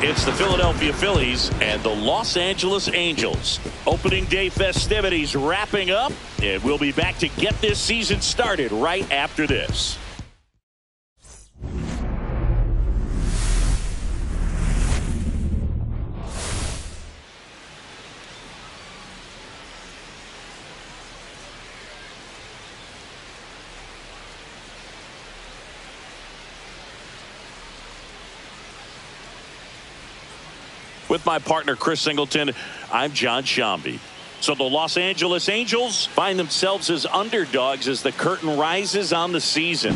It's the Philadelphia Phillies and the Los Angeles Angels. Opening day festivities wrapping up, and we'll be back to get this season started right after this. With my partner, Chris Singleton, I'm John Shambi. So the Los Angeles Angels find themselves as underdogs as the curtain rises on the season.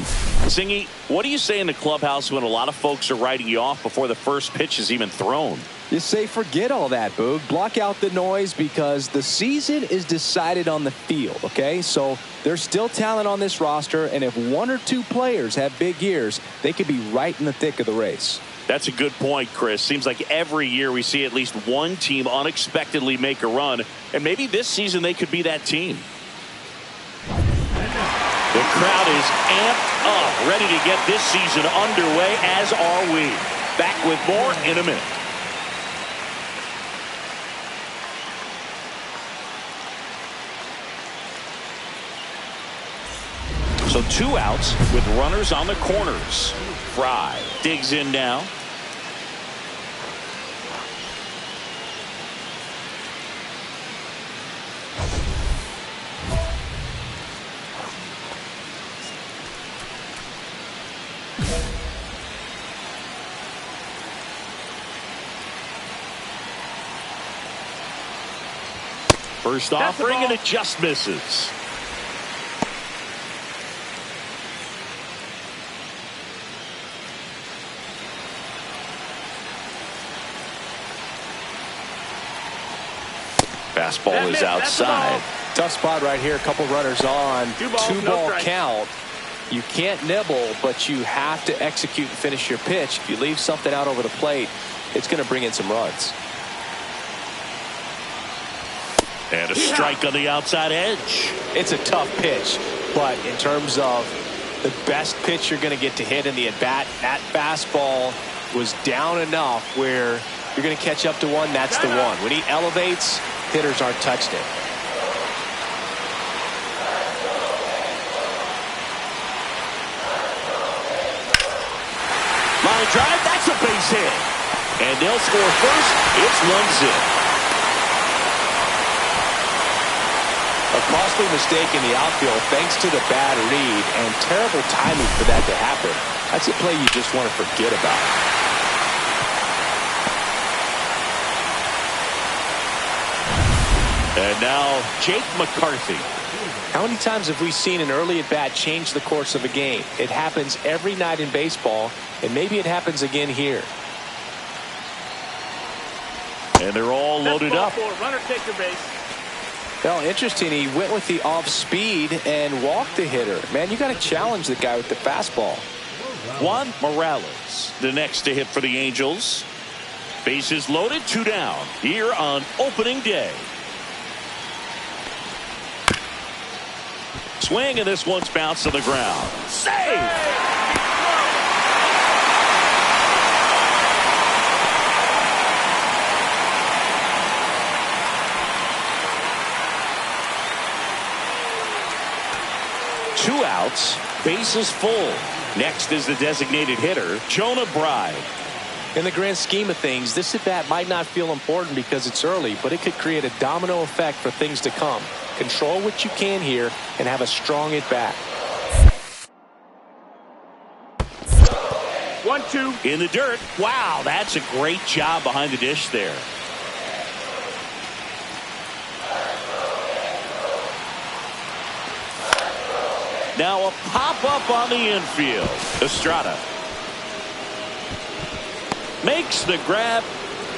Singy, what do you say in the clubhouse when a lot of folks are writing you off before the first pitch is even thrown? You say forget all that, Boog. Block out the noise because the season is decided on the field, okay? So there's still talent on this roster, and if one or two players have big years, they could be right in the thick of the race. That's a good point, Chris. Seems like every year we see at least one team unexpectedly make a run, and maybe this season they could be that team. The crowd is amped up, ready to get this season underway, as are we. Back with more in a minute. So 2 outs with runners on the corners. Frye digs in now. First offering, and it just misses. Fastball is outside. Tough spot right here. A couple runners on. Two ball count. You can't nibble, but you have to execute and finish your pitch. If you leave something out over the plate, it's going to bring in some runs. And a strike on the outside edge. It's a tough pitch, but in terms of the best pitch you're going to get to hit in the at-bat, that fastball was down enough where you're going to catch up to one. That's the one. When he elevates, hitters aren't touched it. Line drive, that's a base hit. And they'll score first. It's 1-0. A costly mistake in the outfield thanks to the bad read and terrible timing for that to happen. That's a play you just want to forget about. And now Jake McCarthy. How many times have we seen an early at-bat change the course of a game? It happens every night in baseball, and maybe it happens again here. And they're all loaded up. Runner take the base. Well, interesting. He went with the off speed and walked the hitter. Man, you got to challenge the guy with the fastball. Juan Morales, the next to hit for the Angels. Bases loaded, 2 down here on opening day. Swing, and this one's bounced to the ground. Save! Two outs, bases full. Next is the designated hitter, Jonah Bride. In the grand scheme of things, this at-bat might not feel important because it's early, but it could create a domino effect for things to come. Control what you can here and have a strong at-bat. 1-2. In the dirt. Wow, that's a great job behind the dish there. Now a pop-up on the infield. Estrada makes the grab,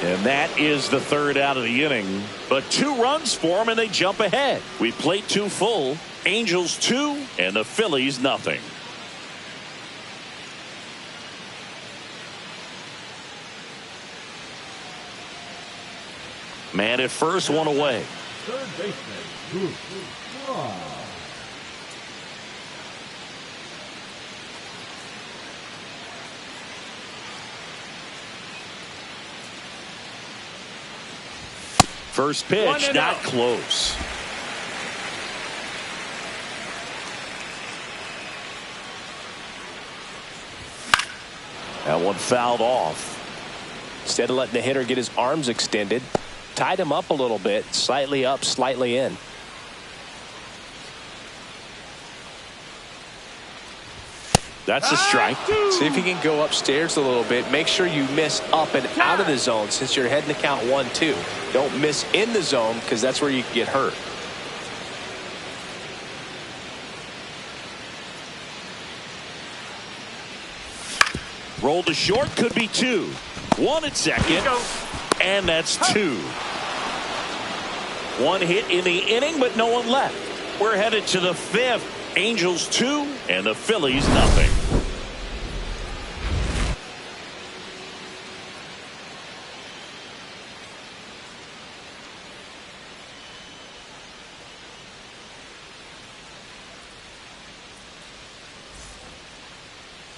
and that is the third out of the inning. But 2 runs for them, and they jump ahead. We played 2 full. Angels 2, and the Phillies nothing. Man at first, 1 away. Third baseman, Boof. First pitch, not close. That one fouled off. Instead of letting the hitter get his arms extended, tied him up a little bit, slightly up, slightly in. That's a strike. See if you can go upstairs a little bit. Make sure you miss up and out of the zone since you're heading to count 1-2. Don't miss in the zone because that's where you can get hurt. Roll to short, could be 2. 1 at second, and that's 2. 1 hit in the inning, but no one left. We're headed to the 5th. Angels 2 and the Phillies nothing.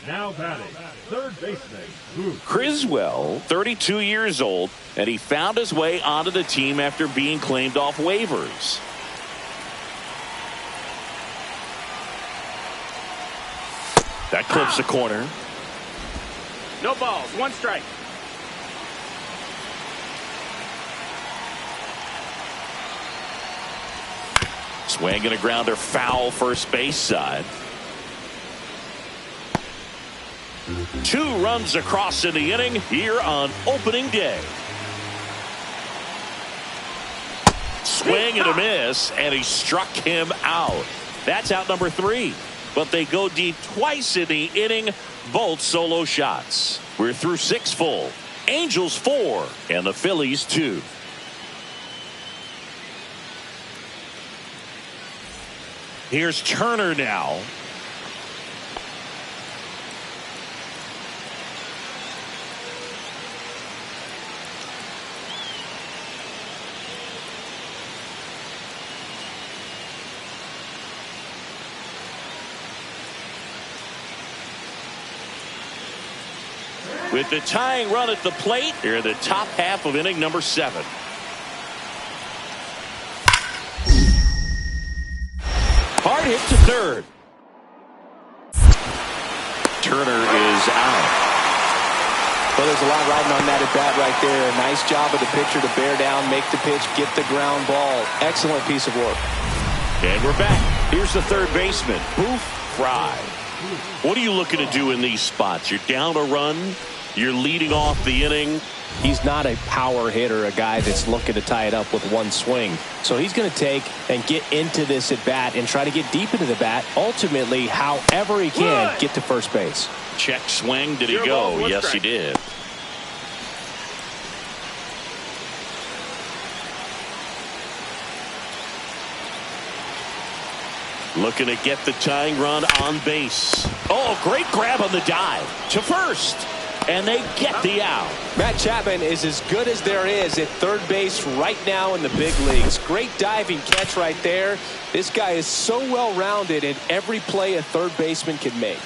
Now batting, third baseman, Boof. Criswell, 32 years old, and he found his way onto the team after being claimed off waivers. That clips the corner. No balls, 1 strike. Swing and a grounder foul first base side. 2 runs across in the inning here on opening day. Swing and a miss, and he struck him out. That's out number 3. But they go deep twice in the inning, both solo shots. We're through 6 full. Angels 4 and the Phillies 2. Here's Turner now. With the tying run at the plate, here in the top half of inning number 7. Hard hit to third. Turner is out. Well, there's a lot riding on that at bat right there. A nice job of the pitcher to bear down, make the pitch, get the ground ball. Excellent piece of work. And we're back. Here's the third baseman, Boof, Frye. What are you looking to do in these spots? You're down a run. You're leading off the inning. He's not a power hitter, a guy that's looking to tie it up with 1 swing. So he's going to take and get into this at bat and try to get deep into the bat. Ultimately, however he can, get to first base. Check swing. Did he go? Yes, he did. Looking to get the tying run on base. Oh, great grab on the dive to first. And they get the out. Matt Chapman is as good as there is at third base right now in the big leagues. Great diving catch right there. This guy is so well-rounded in every play a third baseman can make.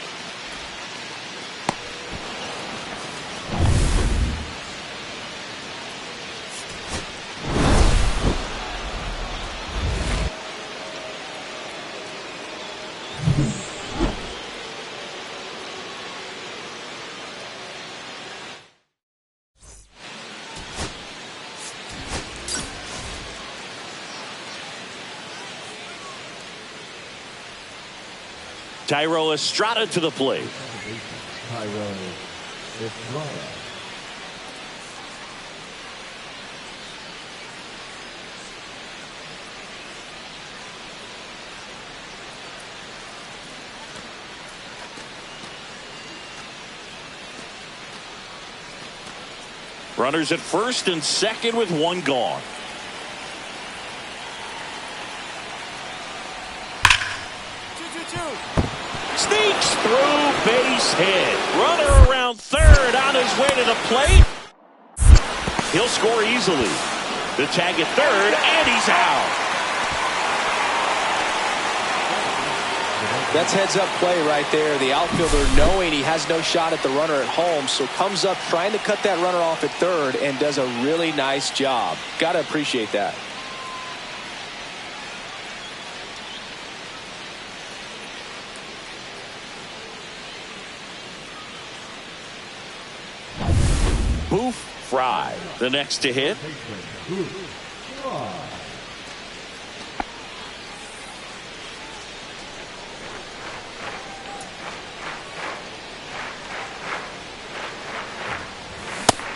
Thairo Estrada to the plate. Thairo Estrada. Runners at first and second with 1 gone. Sneaks through, base hit. Runner around third on his way to the plate. He'll score easily. The tag at third, and he's out. That's heads-up play right there. The outfielder knowing he has no shot at the runner at home, so comes up trying to cut that runner off at third and does a really nice job. Got to appreciate that. Boof, Frye, the next to hit.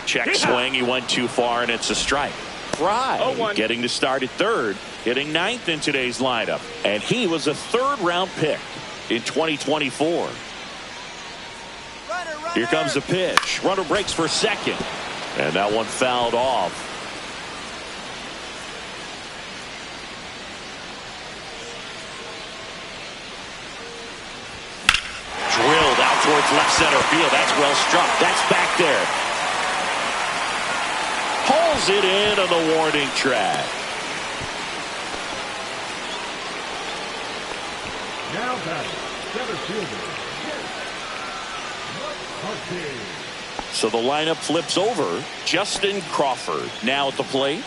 Check swing. He went too far, and it's a strike. Frye getting to start at third, hitting ninth in today's lineup. And he was a third-round pick in 2024. Here comes the pitch. Runner breaks for second. And that one fouled off. Drilled out towards left center field. That's well struck. That's back there. Hauls it in on the warning track. Now batting, center fielder. So the lineup flips over. Justin Crawford now at the plate.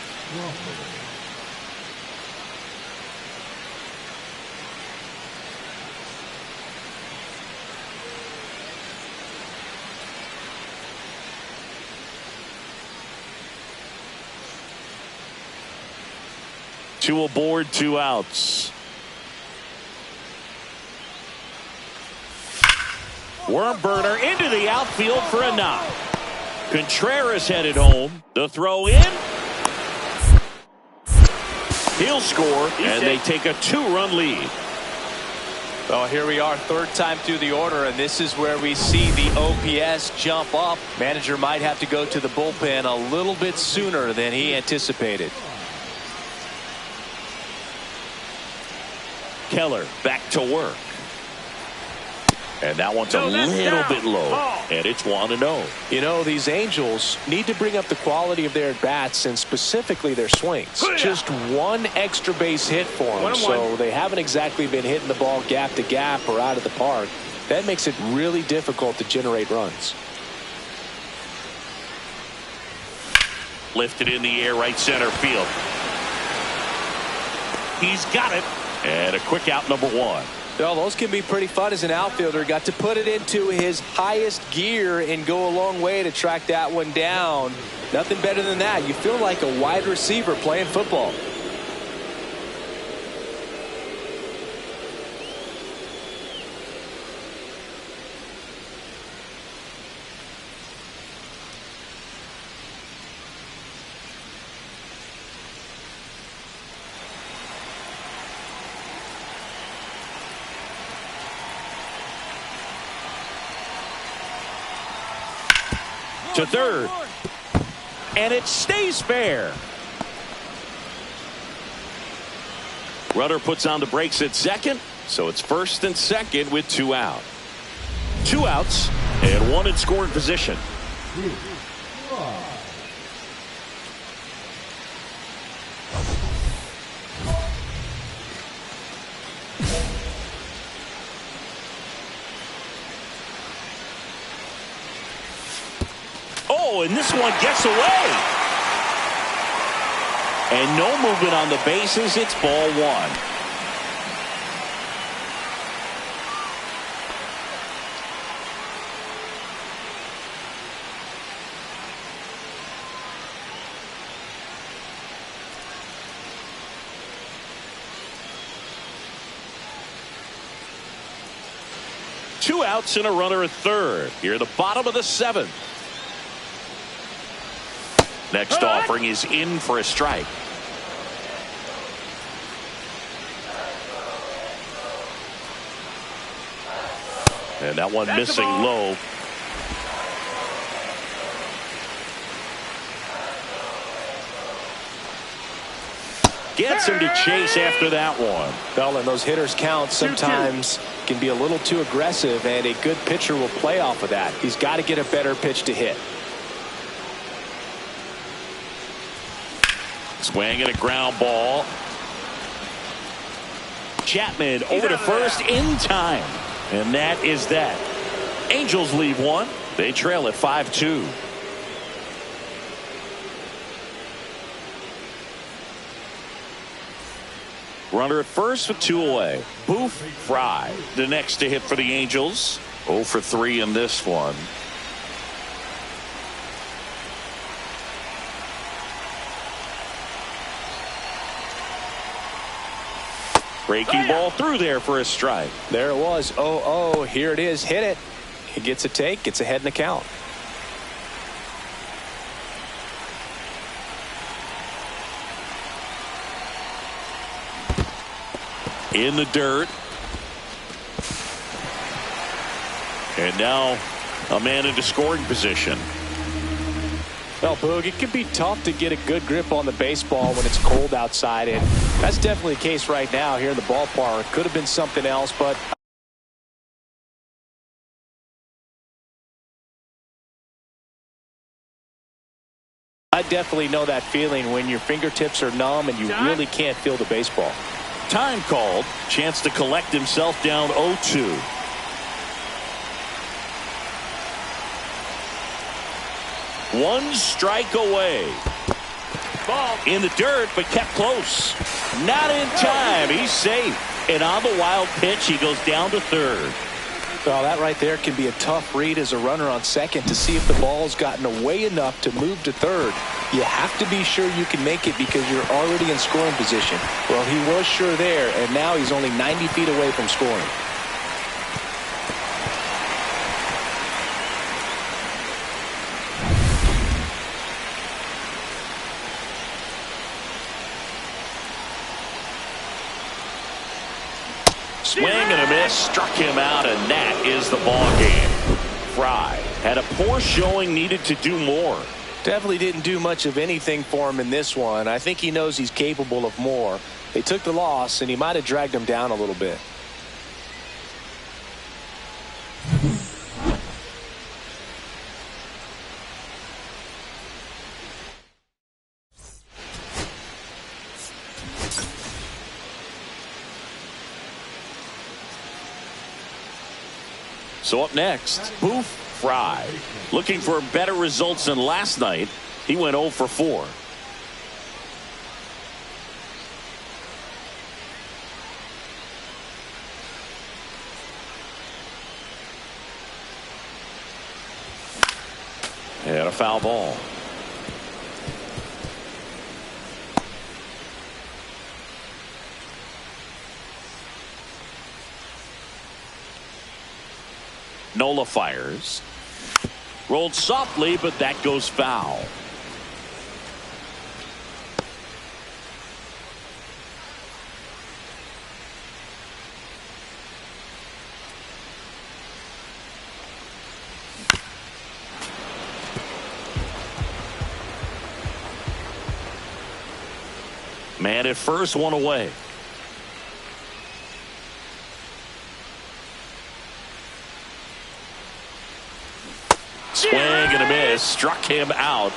Two aboard, 2 outs. Worm burner into the outfield for a knock. Contreras headed home. The throw in. He'll score, and they take a 2-run lead. Well, here we are, third time through the order, and this is where we see the OPS jump up. Manager might have to go to the bullpen a little bit sooner than he anticipated. Keller back to work. And that one's a little bit low. And it's 1-0. You know, these Angels need to bring up the quality of their at-bats and specifically their swings. Just one extra base hit for them. So they haven't exactly been hitting the ball gap to gap or out of the park. That makes it really difficult to generate runs. Lifted in the air, right center field. He's got it. And a quick out, number 1. Well, those can be pretty fun as an outfielder. Got to put it into his highest gear and go a long way to track that one down. Nothing better than that. You feel like a wide receiver playing football. To third, and it stays fair. Runner puts on the brakes at second, so it's first and second with 2 out. 2 outs and 1 in scoring position. Oh, and this one gets away. And no movement on the bases. It's ball 1. Two outs and a runner at third. Here at the bottom of the 7th. Next offering is in for a strike. And that one missing low. Gets him to chase after that one. Well, and those hitters count sometimes can be a little too aggressive, and a good pitcher will play off of that. He's got to get a better pitch to hit. Swing and a ground ball. Chapman over to first in time. And that is that. Angels leave one. They trail at 5-2. Runner at first with 2 away. Boof, Frye, the next to hit for the Angels. 0 for 3 in this one. Breaking ball through there for a strike. There it was. 0-0. Here it is. Hit it. He gets a take. Gets ahead in the count. In the dirt. And now a man into scoring position. Well, Boog, it can be tough to get a good grip on the baseball when it's cold outside, and that's definitely the case right now here in the ballpark. Could have been something else, but I definitely know that feeling when your fingertips are numb and you really can't feel the baseball. Time called. Chance to collect himself down 0-2. One strike away. Ball in the dirt, but kept close. Not in time. He's safe. And on the wild pitch, he goes down to third. Well, that right there can be a tough read as a runner on second to see if the ball's gotten away enough to move to third. You have to be sure you can make it because you're already in scoring position. Well, he was sure there, and now he's only 90 feet away from scoring. Swing and a miss, struck him out, and that is the ball game. Frye had a poor showing, needed to do more. Definitely didn't do much of anything for him in this one. I think he knows he's capable of more. They took the loss, and he might have dragged him down a little bit. So up next, Boof, Frye. Looking for better results than last night. He went 0 for 4. And a foul ball. Nola fires. Rolled softly, but that goes foul. Man at first, one away. Swing and a miss, struck him out,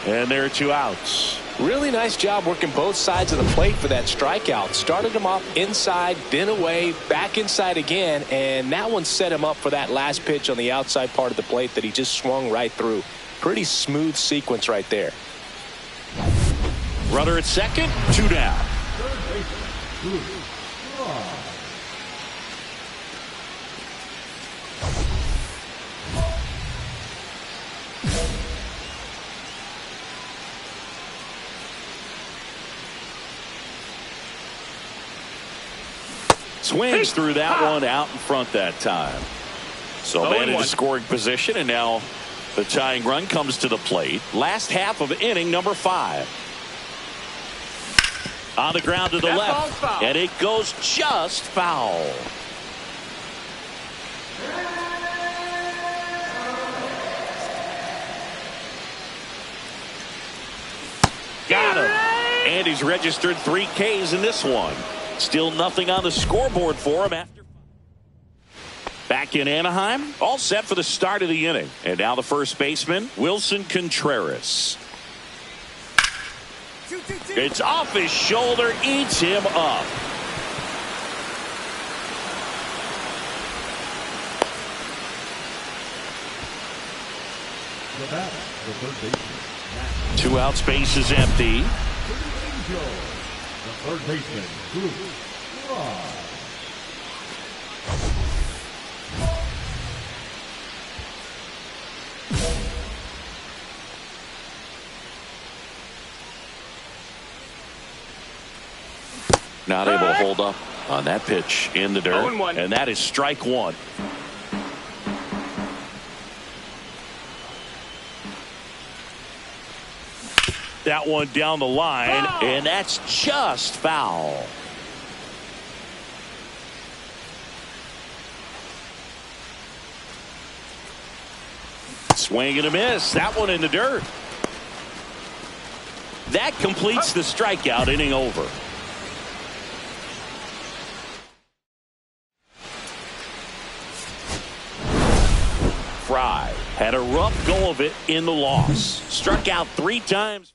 and there are 2 outs. Really nice job working both sides of the plate for that strikeout. Started him off inside, then away, back inside again, and that one set him up for that last pitch on the outside part of the plate that he just swung right through. Pretty smooth sequence right there. Runner at second, 2 down. Swings through that one, out in front that time. So man into scoring position, and now the tying run comes to the plate. Last half of inning number 5. On the ground to the left, and it goes just foul. Got him. And he's registered 3 Ks in this one. Still nothing on the scoreboard for him after. Back in Anaheim, all set for the start of the inning. And now the first baseman, Wilson Contreras. It's off his shoulder, eats him up. The batter, the third baseman. Two out, space is empty. Angel. The third baseman, Boof. Frye. Not able to hold up on that pitch in the dirt. 0-1. And that is strike one. That one down the line, and that's just foul. Swing and a miss. That one in the dirt. That completes the strikeout, inning over. Frye had a rough go of it in the loss. Struck out 3 times.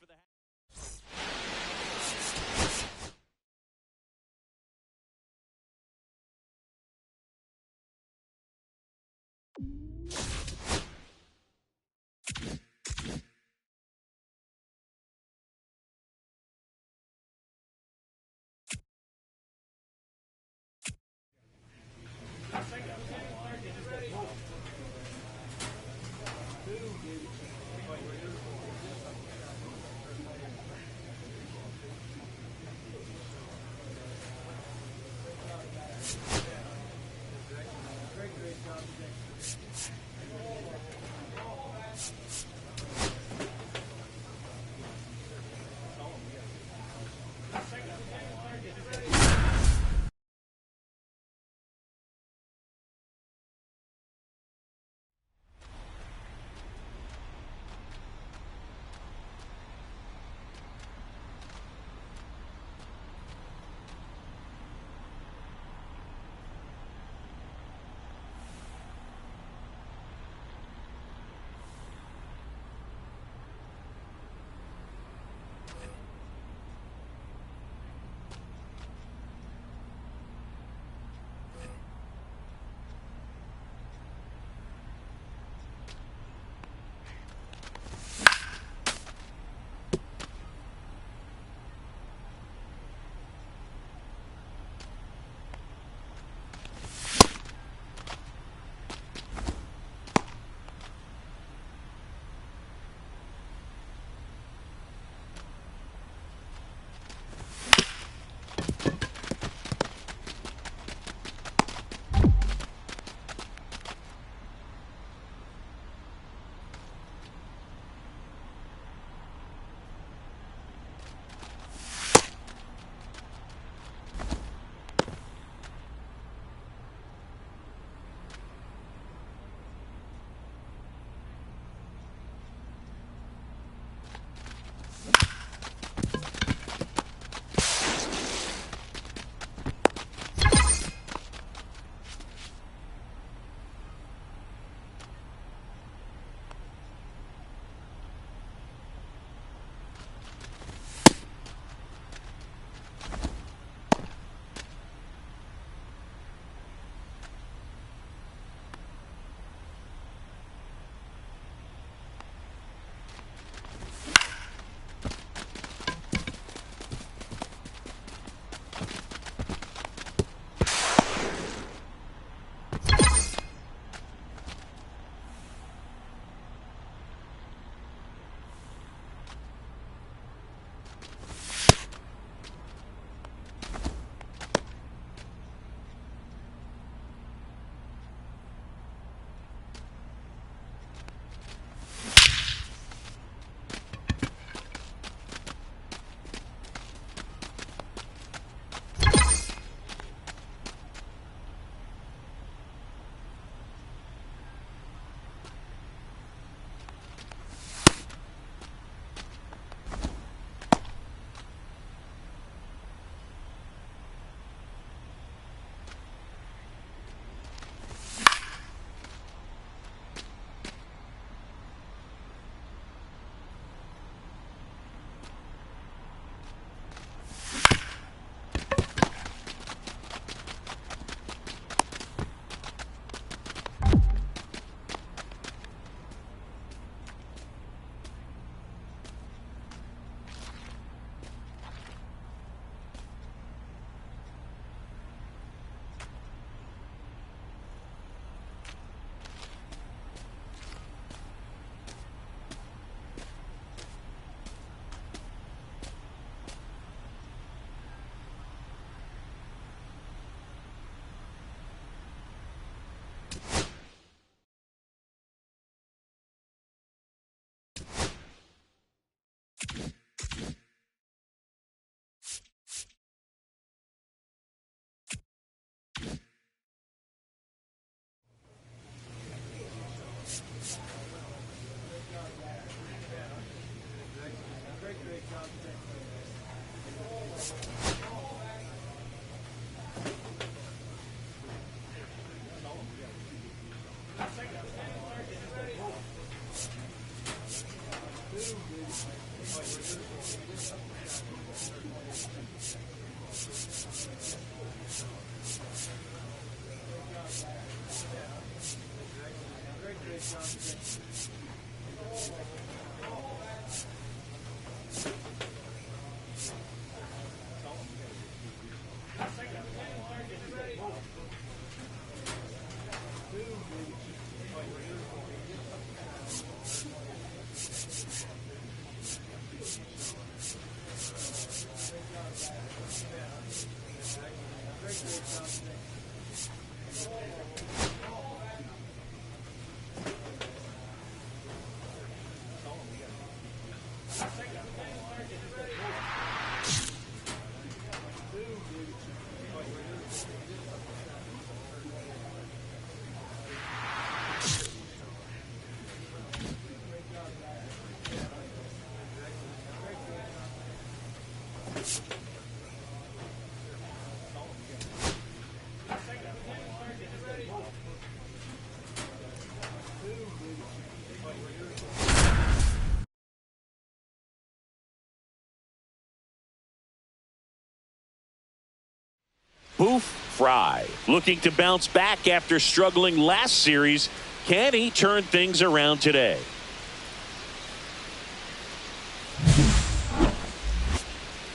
Boof, Frye, looking to bounce back after struggling last series. Can he turn things around today?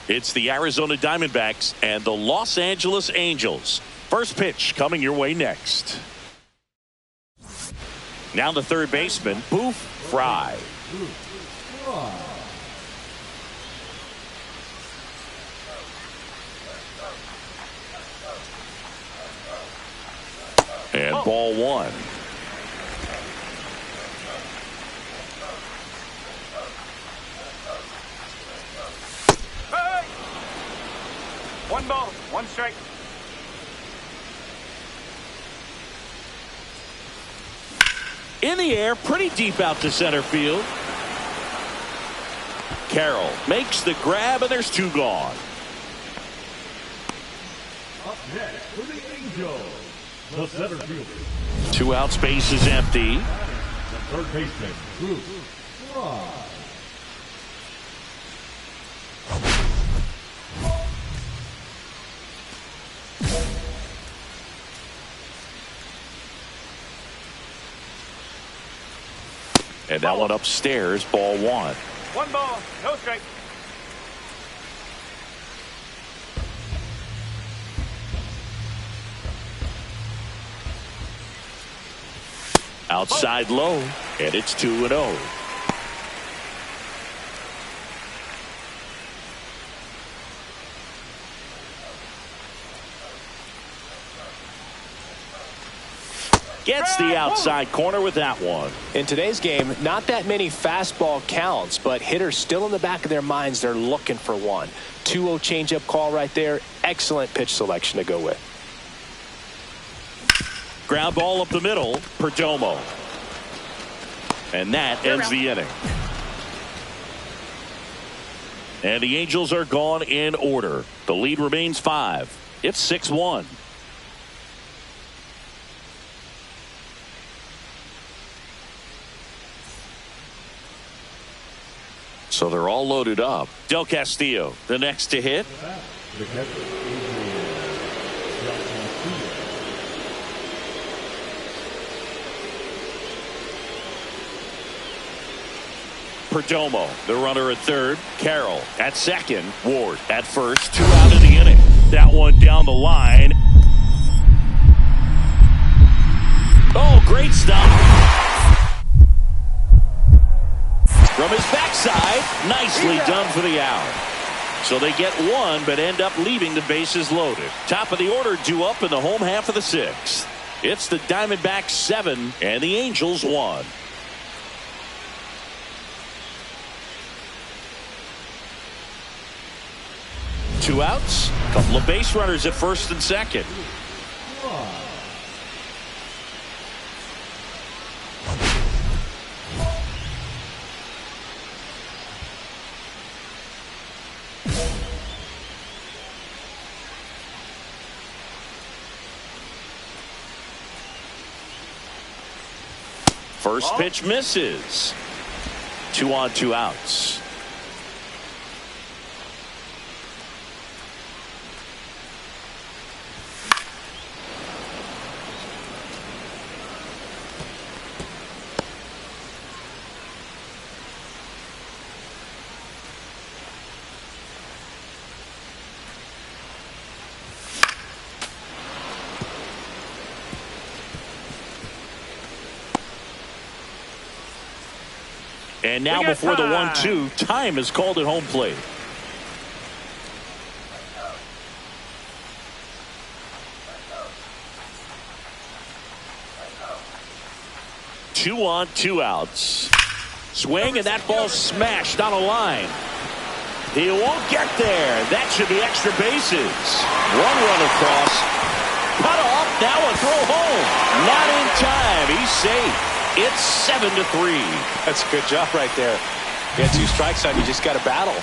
It's the Arizona Diamondbacks and the Los Angeles Angels. First pitch coming your way next. Now the third baseman, Boof, Frye. And ball one. Hey! One ball, one strike. In the air, pretty deep out to center field. Carroll makes the grab, and there's two gone. Up next for the Angels, the center fielder. Two outs, base is empty. The third baseman, Boof, Frye. And that one upstairs, ball one. One ball, no strike. Outside low, and it's 2-0. Gets the outside corner with that one. In today's game, not that many fastball counts, but hitters still in the back of their minds, they're looking for one. 2-0 changeup call right there. Excellent pitch selection to go with. Ground ball up the middle, Perdomo. And that ends the inning. And the Angels are gone in order. The lead remains 5. It's 6-1. So they're all loaded up. Del Castillo, the next to hit. The catcher, Perdomo, the runner at third. Carroll at second. Ward at first. 2 out of the inning. That one down the line. Oh, great stop. From his backside, nicely done for the out. So they get one, but end up leaving the bases loaded. Top of the order due up in the home half of the 6th. It's the Diamondbacks 7 and the Angels 1. Two outs, couple of base runners at first and second. First pitch misses. 2 on, 2 outs. And now before the 1-2, time is called at home plate. 2 on, 2 outs. Swing, and that ball smashed on a line. He won't get there. That should be extra bases. 1 run across. Cut off. Now a throw home. Not in time. He's safe. It's 7-3. That's a good job right there. You got 2 strikes on you. Just got to battle.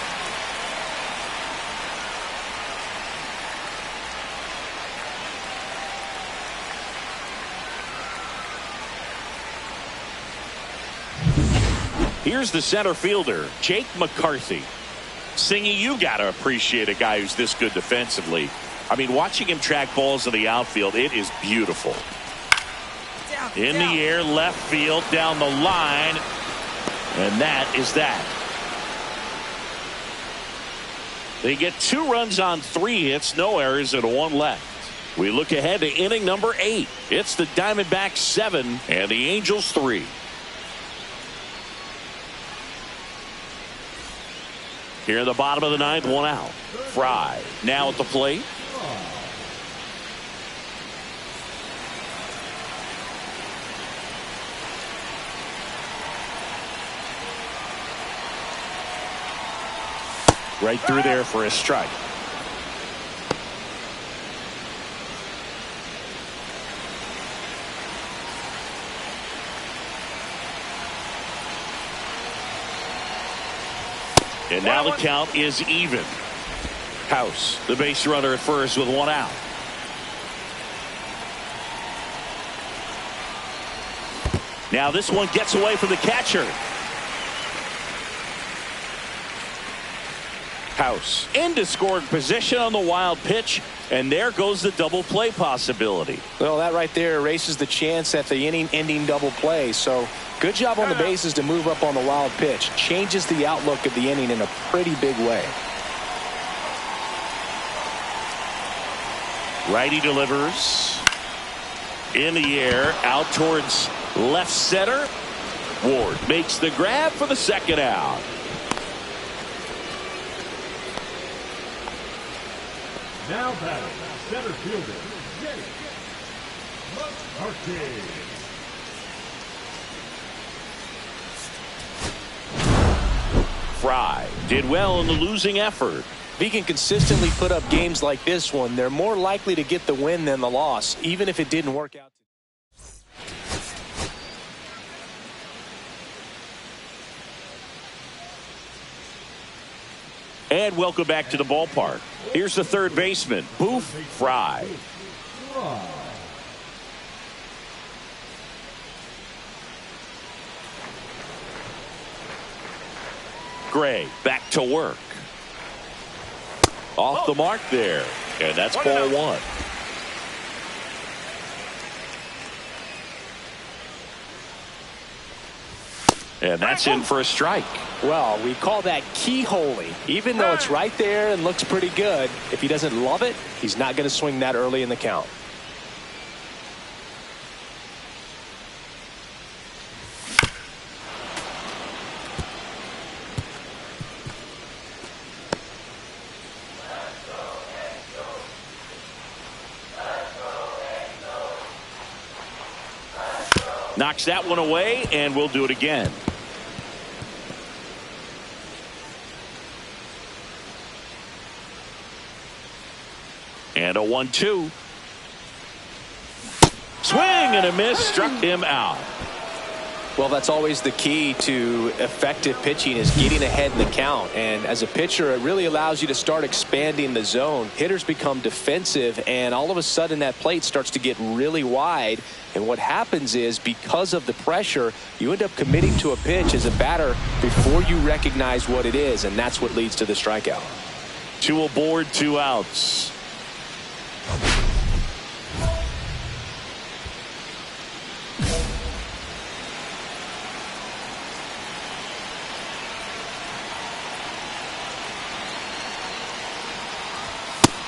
Here's the center fielder, Jake McCarthy. Singy, you got to appreciate a guy who's this good defensively. I mean, watching him track balls in the outfield, it is beautiful. In the air, left field, down the line. And that is that. They get 2 runs on 3 hits, no errors, and 1 left. We look ahead to inning number 8. It's the Diamondbacks 7 and the Angels 3. Here in the bottom of the 9th, 1 out. Frye now at the plate. Right through there for a strike. And now the count is even. House, the base runner at first with 1 out. Now this one gets away from the catcher. House into scoring position on the wild pitch, and there goes the double play possibility. Well, that right there erases the chance at the inning-ending double play. So good job on the bases to move up on the wild pitch. Changes the outlook of the inning in a pretty big way. Righty delivers. In the air, out towards left center. Ward makes the grab for the 2nd out. Now batting, center fielder, Jake McCarthy. Frye did well in the losing effort. If he can consistently put up games like this one, they're more likely to get the win than the loss, even if it didn't work out. And welcome back to the ballpark. Here's the 3rd baseman, Boof, Frye. Gray back to work. Off the mark there. And that's ball 1. And that's in for a strike. Well, we call that keyholing. Even though it's right there and looks pretty good, if he doesn't love it, he's not going to swing that early in the count. Knocks that one away, and we'll do it again. And a 1-2. Swing and a miss, struck him out. Well, that's always the key to effective pitching, is getting ahead in the count. And as a pitcher, it really allows you to start expanding the zone. Hitters become defensive, and all of a sudden that plate starts to get really wide. And what happens is, because of the pressure, you end up committing to a pitch as a batter before you recognize what it is, and that's what leads to the strikeout. 2 aboard, 2 outs.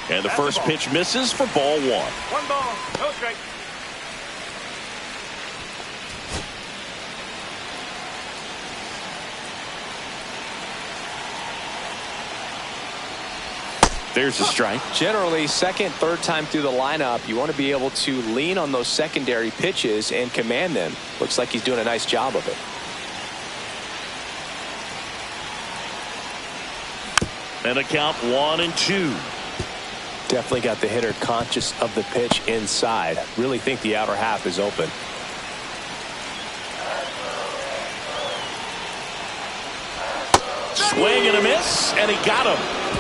And the first pitch misses for ball 1. 1 ball, no strike. There's a strike. Generally, second, third time through the lineup, you want to be able to lean on those secondary pitches and command them. Looks like he's doing a nice job of it. And a count 1-2. Definitely got the hitter conscious of the pitch inside. Really think the outer half is open. Swing and a miss, and he got him.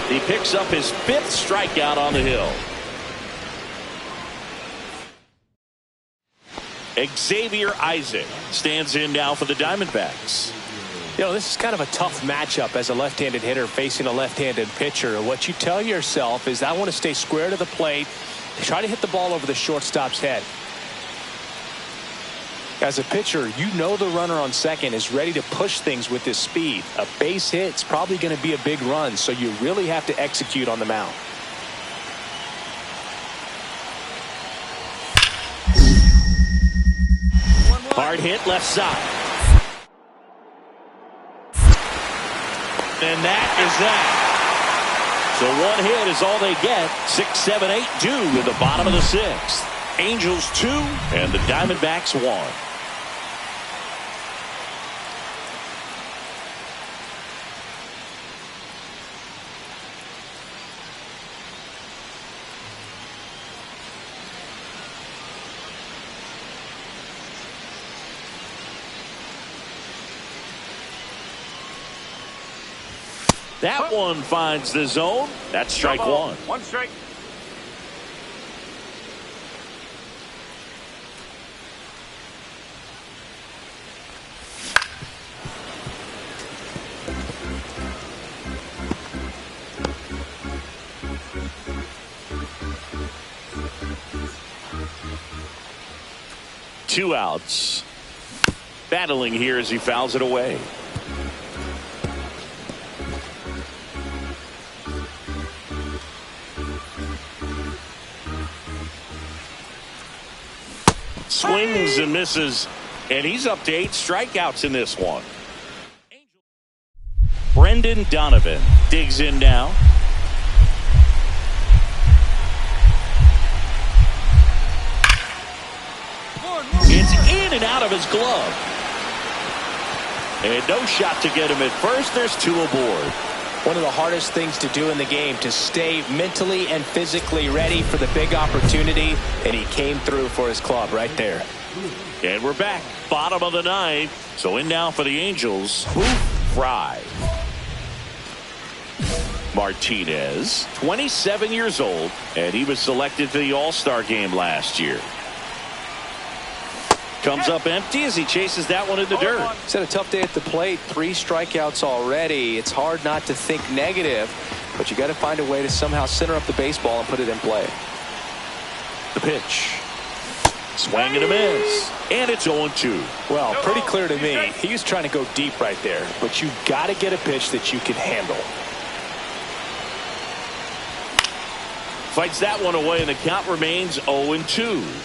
He picks up his 5th strikeout on the hill. Xavier Isaac stands in now for the Diamondbacks. You know, this is kind of a tough matchup as a left-handed hitter facing a left-handed pitcher. What you tell yourself is, I want to stay square to the plate, try to hit the ball over the shortstop's head. As a pitcher, you know the runner on second is ready to push things with his speed. A base hit's probably going to be a big run, so you really have to execute on the mound. Hard hit left side. And that is that. So 1 hit is all they get. 6, 7, 8 due in the bottom of the 6th. Angels 2 and the Diamondbacks 1. That one finds the zone. That's strike 1. 1 strike. Two outs. Battling here as he fouls it away. Swings and misses, and he's up to 8 strikeouts in this one. Brendan Donovan digs in now. It's in and out of his glove. And no shot to get him at first. There's 2 aboard. One of the hardest things to do in the game, to stay mentally and physically ready for the big opportunity, and he came through for his club right there. And we're back, bottom of the 9th. So in now for the Angels, Boof, Frye. Martinez, 27 years old, and he was selected for the All-Star game last year. Comes up empty as he chases that one in the dirt. He's had a tough day at the plate. 3 strikeouts already. It's hard not to think negative, but you got to find a way to somehow center up the baseball and put it in play. The pitch. Swing and a miss. And it's 0-2. Well, pretty clear to me. He was trying to go deep right there, but you got to get a pitch that you can handle. Fights that one away, and the count remains 0-2.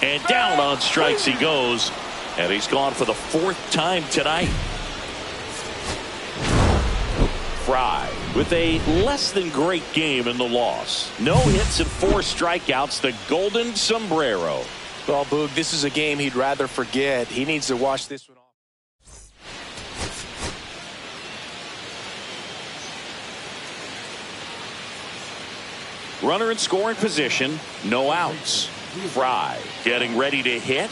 And down on strikes he goes. And he's gone for the 4th time tonight. Frye with a less than great game in the loss. No hits and 4 strikeouts. The golden sombrero. Well, Boog, this is a game he'd rather forget. He needs to watch this one off. Runner in scoring position. No outs. Frye getting ready to hit.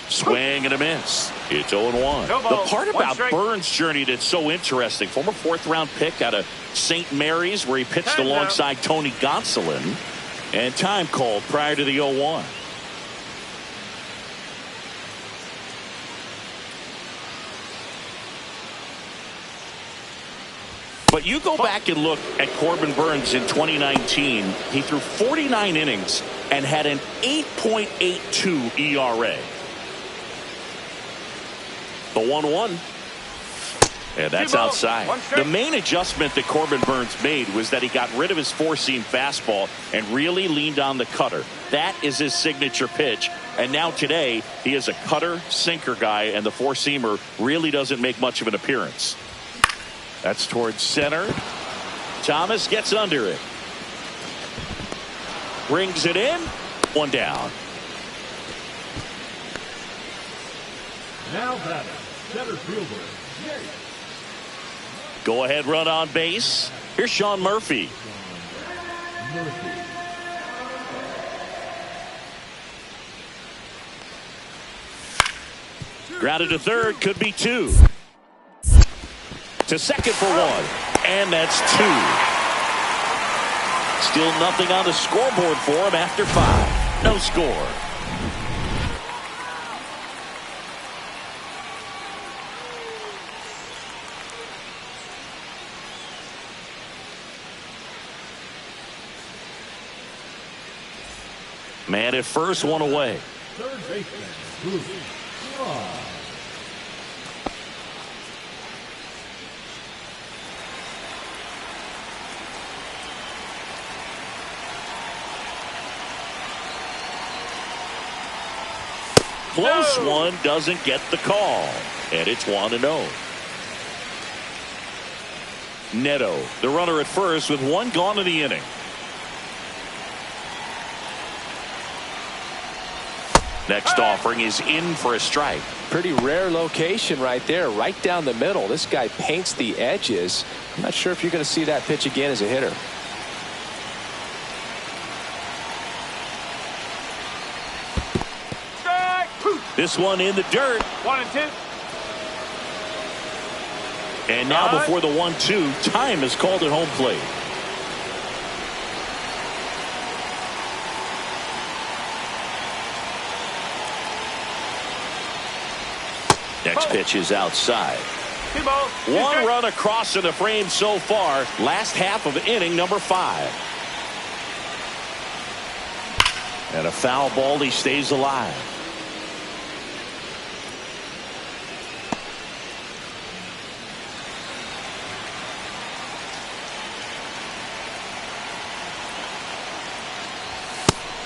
Swing and a miss. It's 0-1. The part about Burns' journey that's so interesting, former 4th-round pick out of St. Mary's, where he pitched alongside Tony Gonsolin, and time called prior to the 0-1. But you go back and look at Corbin Burns in 2019. He threw 49 innings and had an 8.82 ERA. The 1-1. And that's outside. The main adjustment that Corbin Burnes made was that he got rid of his four-seam fastball and really leaned on the cutter. That is his signature pitch. And now today, he is a cutter, sinker guy, and the four-seamer really doesn't make much of an appearance. That's towards center. Thomas gets under it. Brings it in. One down. Now batting, center fielder, Yates. Go ahead run on base. Here's Sean Murphy. Grounded to third, could be two. To second for one. And that's two. Still nothing on the scoreboard for him after 5. No score. Man at first, one away. Third baseman, Boof. Close one, doesn't get the call. And it's 1-0. Neto, the runner at first with one gone in the inning. Next offering is in for a strike. Pretty rare location right there, right down the middle. This guy paints the edges. I'm not sure if you're going to see that pitch again as a hitter. This one in the dirt. 1-2. And now before the 1-2, time is called at home plate. Next pitch is outside. One run across in the frame so far. Last half of inning number 5. And a foul ball. He stays alive.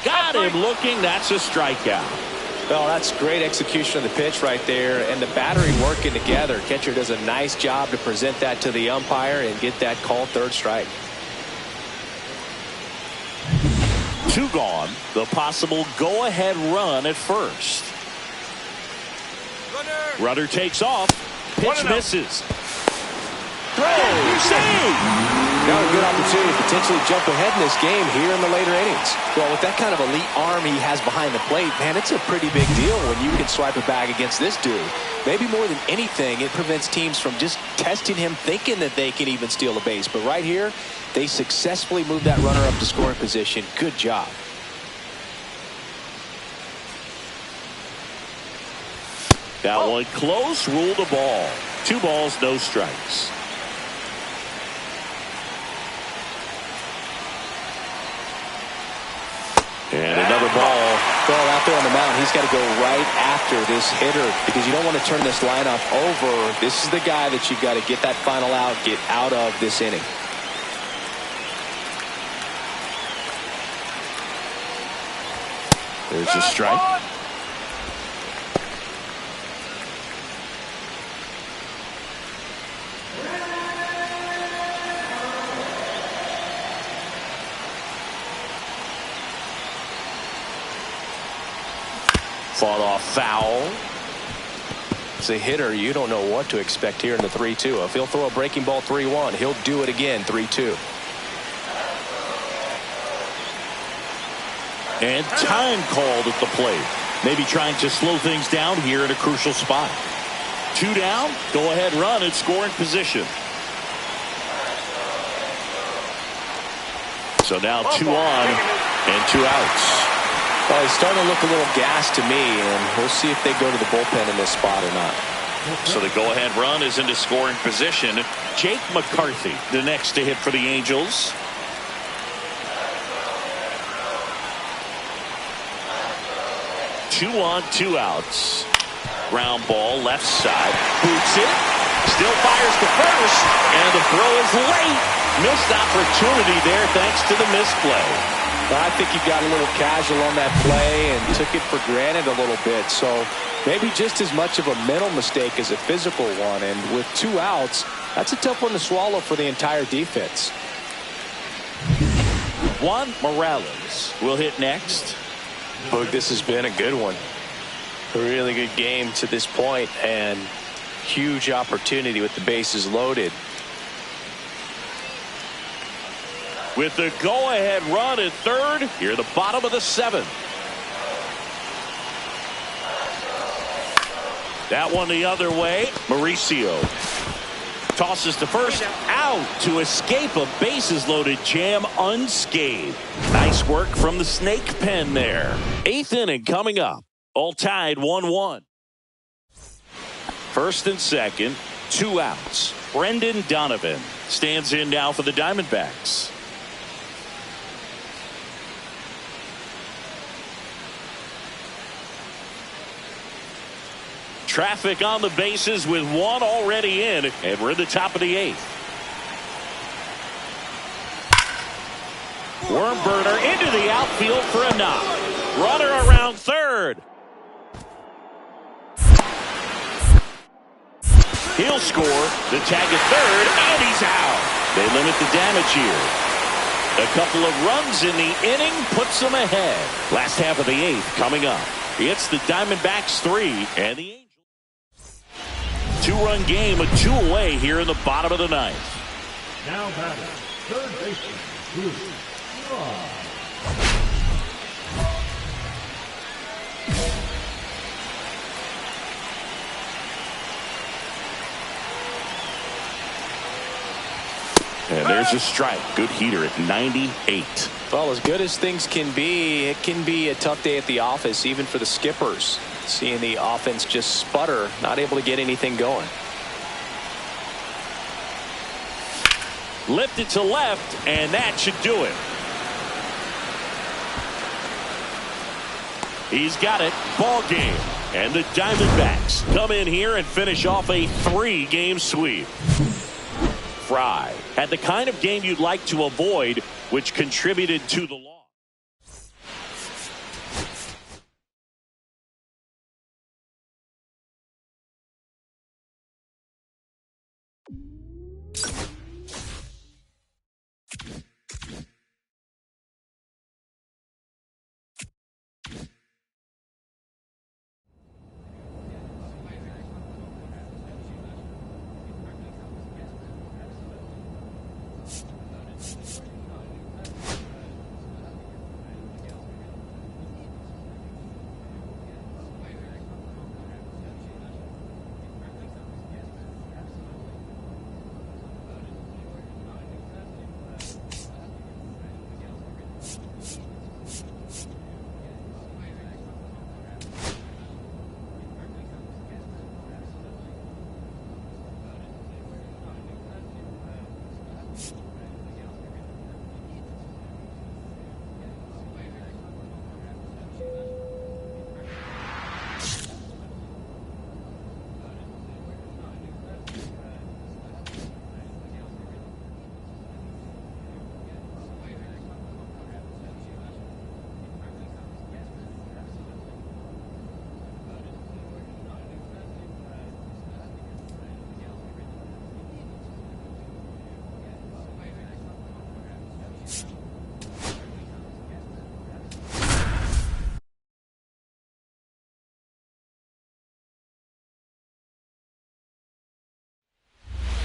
Got him looking. That's a strikeout. Well, that's great execution of the pitch right there, and the battery working together. Catcher does a nice job to present that to the umpire and get that called third strike. 2 gone. The possible go-ahead run at first. Runner takes off. Pitch misses. Throw. Save. Now a good opportunity to potentially jump ahead in this game here in the later innings. Well, with that kind of elite arm he has behind the plate, man, it's a pretty big deal when you can swipe a bag against this dude. Maybe more than anything, it prevents teams from just testing him, thinking that they can even steal a base. But right here, they successfully moved that runner up to scoring position. Good job. That one close. Ruled the ball. 2 balls, no strikes. And another ball. Well, out there on the mound, he's got to go right after this hitter because you don't want to turn this lineup over. This is the guy that you've got to get that final out, get out of this inning. There's a strike. Fought off foul. As a hitter, you don't know what to expect here in the 3-2. If he'll throw a breaking ball 3-1, he'll do it again 3-2. And time called at the plate. Maybe trying to slow things down here in a crucial spot. 2 down. Go ahead run at scoring position. So now 2 on and 2 outs. Well, he's starting to look a little gassed to me, and we'll see if they go to the bullpen in this spot or not. So the go-ahead run is into scoring position. Jake McCarthy, the next to hit for the Angels. Two on, 2 outs. Ground ball left side. Boots it. Still fires to first. And the throw is late. Missed opportunity there thanks to the misplay. I think he got a little casual on that play and took it for granted a little bit. So maybe just as much of a mental mistake as a physical one. And with 2 outs, that's a tough one to swallow for the entire defense. Juan Morales will hit next. Boog, this has been a good one. A really good game to this point, and huge opportunity with the bases loaded. With the go-ahead run at third, here at the bottom of the 7th. That one the other way. Mauricio tosses to first, out to escape a bases-loaded jam unscathed. Nice work from the snake pen there. 8th inning coming up. All tied 1-1. First and second, 2 outs. Brendan Donovan stands in now for the Diamondbacks. Traffic on the bases with 1 already in, and we're at the top of the 8th. Worm burner into the outfield for a knock. Runner around third. He'll score. The tag at third, and he's out. They limit the damage here. A couple of runs in the inning puts them ahead. Last half of the 8th coming up. It's the Diamondbacks 3 and the Angels. 2-run game, a 2 away here in the bottom of the 9th. Now batting, third baseman, Boof. And there's a strike. Good heater at 98. Well, as good as things can be, it can be a tough day at the office, even for the skippers. Seeing the offense just sputter, not able to get anything going. Lifted to left, and that should do it. He's got it. Ball game. And the Diamondbacks come in here and finish off a 3-game sweep. Frye had the kind of game you'd like to avoid, which contributed to the loss.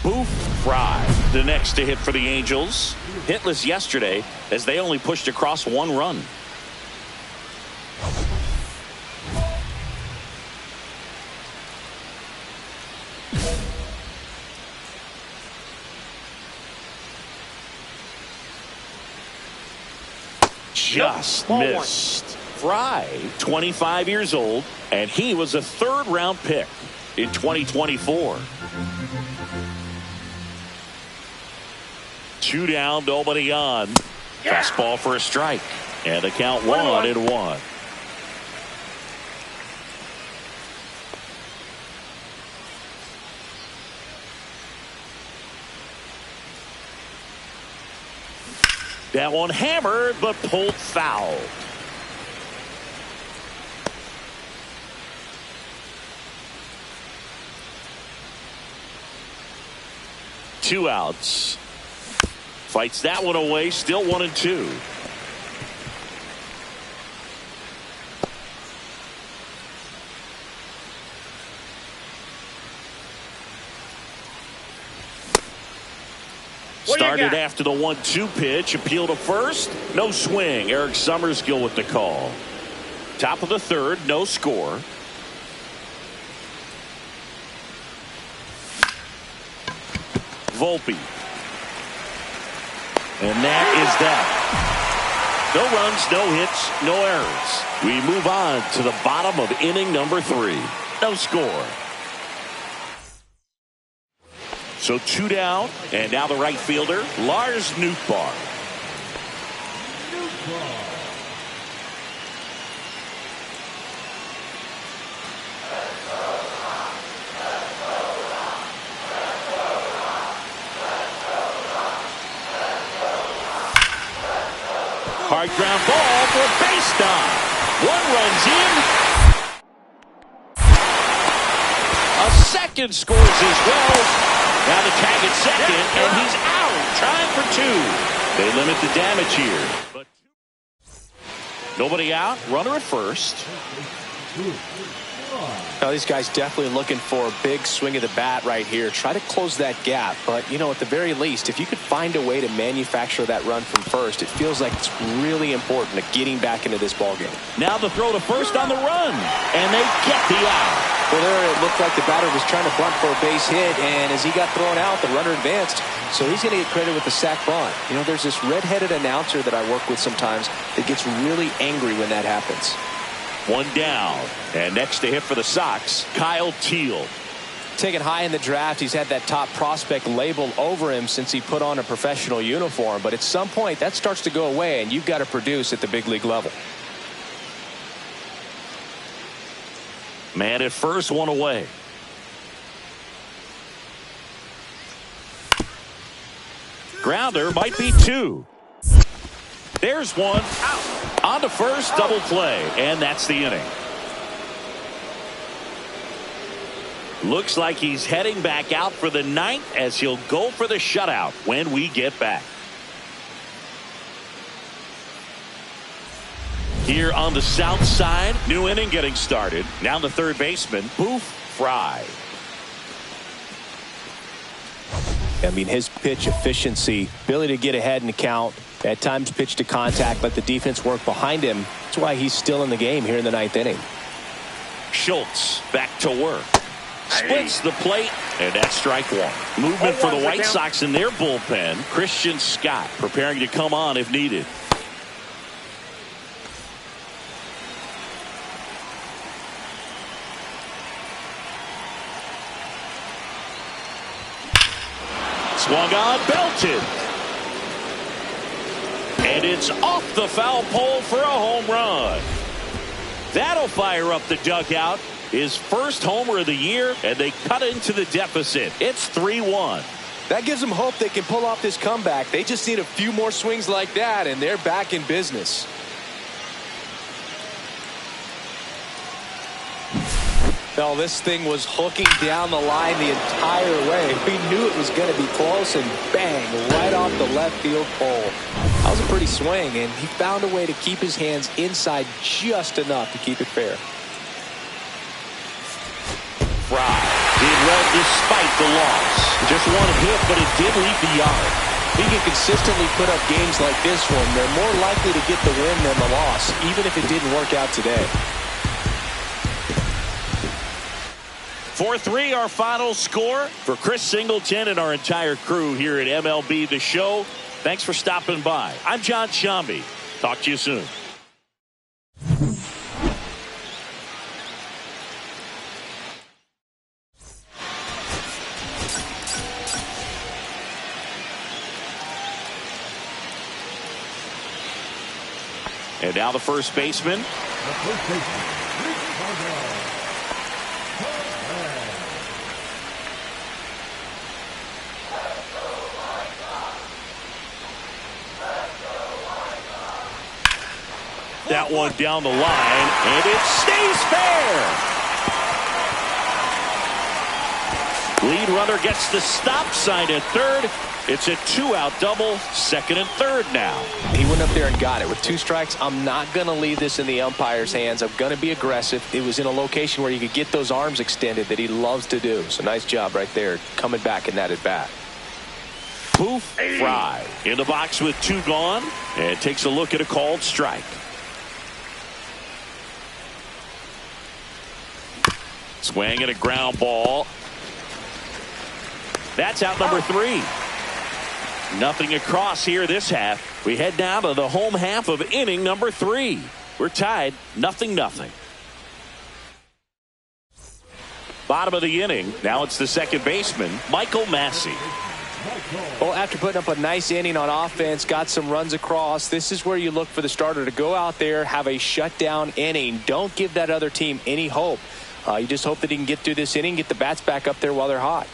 Boof, Frye, the next to hit for the Angels. Hitless yesterday as they only pushed across 1 run. Just missed. Frye, 25 years old, and he was a 3rd-round pick in 2024. 2 down, nobody on. Fastball for a strike. And the count 1-1. That one hammered, but pulled foul. Two outs. Fights that one away. Still 1-2. Started after the 1-2 pitch. Appeal to first. No swing. Eric Summerskill with the call. Top of the third. No score. Volpe. And that is that. No runs, no hits, no errors. We move on to the bottom of inning number 3. No score. So 2 down, and now the right fielder, Lars Nootbaar. Hard ground ball for a base knock. 1 runs in. A second scores as well. Now the tag at second, and he's out, trying for 2. They limit the damage here. But nobody out, runner at first. Now these guys definitely looking for a big swing of the bat right here. Try to close that gap, but you know, at the very least, if you could find a way to manufacture that run from first, it feels like it's really important to getting back into this ballgame. Now the throw to first on the run, and they get the out. Well, there it looked like the batter was trying to bunt for a base hit, and as he got thrown out, the runner advanced, so he's going to get credit with the sac bunt. You know, there's this red-headed announcer that I work with sometimes that gets really angry when that happens. 1 down, and next to hit for the Sox, Kyle Teal. Taken high in the draft, he's had that top prospect label over him since he put on a professional uniform, but at some point that starts to go away, and you've got to produce at the big league level. Man at first, 1 away. Grounder might be 2. There's 1. Out. On to first, double play, and that's the inning. Looks like he's heading back out for the 9th as he'll go for the shutout when we get back. Here on the south side, new inning getting started. Now the third baseman, Boof, Frye. I mean, his pitch efficiency, ability to get ahead in the count, at times pitch to contact, let the defense work behind him. That's why he's still in the game here in the 9th inning. Schultz back to work. Splits the plate, and that's strike 1. Movement for the White Sox in their bullpen. Christian Scott preparing to come on if needed. Swung on, belted. And it's off the foul pole for a home run. That'll fire up the dugout. His first homer of the year, and they cut into the deficit. It's 3-1. That gives them hope they can pull off this comeback. They just need a few more swings like that, and they're back in business. Well, this thing was hooking down the line the entire way. We knew it was going to be close, and bang, right off the left field pole. That was a pretty swing, and he found a way to keep his hands inside just enough to keep it fair. Frye did well despite the loss. Just 1 hit, but it did leave the yard. He can consistently put up games like this one. They're more likely to get the win than the loss, even if it didn't work out today. 4-3 our final score. For Chris Singleton and our entire crew here at MLB The Show, thanks for stopping by. I'm John Shambi. Talk to you soon. And now the first baseman. that one down the line, and it stays fair. Lead runner gets the stop sign at third. It's a 2-out double, second and third now. He went up there and got it. With 2 strikes, I'm not going to leave this in the umpire's hands. I'm going to be aggressive. It was in a location where you could get those arms extended that he loves to do. So nice job right there coming back in that at bat. Boof, Frye in the box with 2 gone, and takes a look at a called strike. Swing and a ground ball. That's out number 3. Nothing across here this half. We head down to the home half of inning number 3. We're tied 0-0. Bottom of the inning. Now it's the second baseman, Michael Massey. Well, after putting up a nice inning on offense, got some runs across, this is where you look for the starter to go out there, have a shutdown inning. Don't give that other team any hope. You just hope that he can get through this inning, get the bats back up there while they're hot.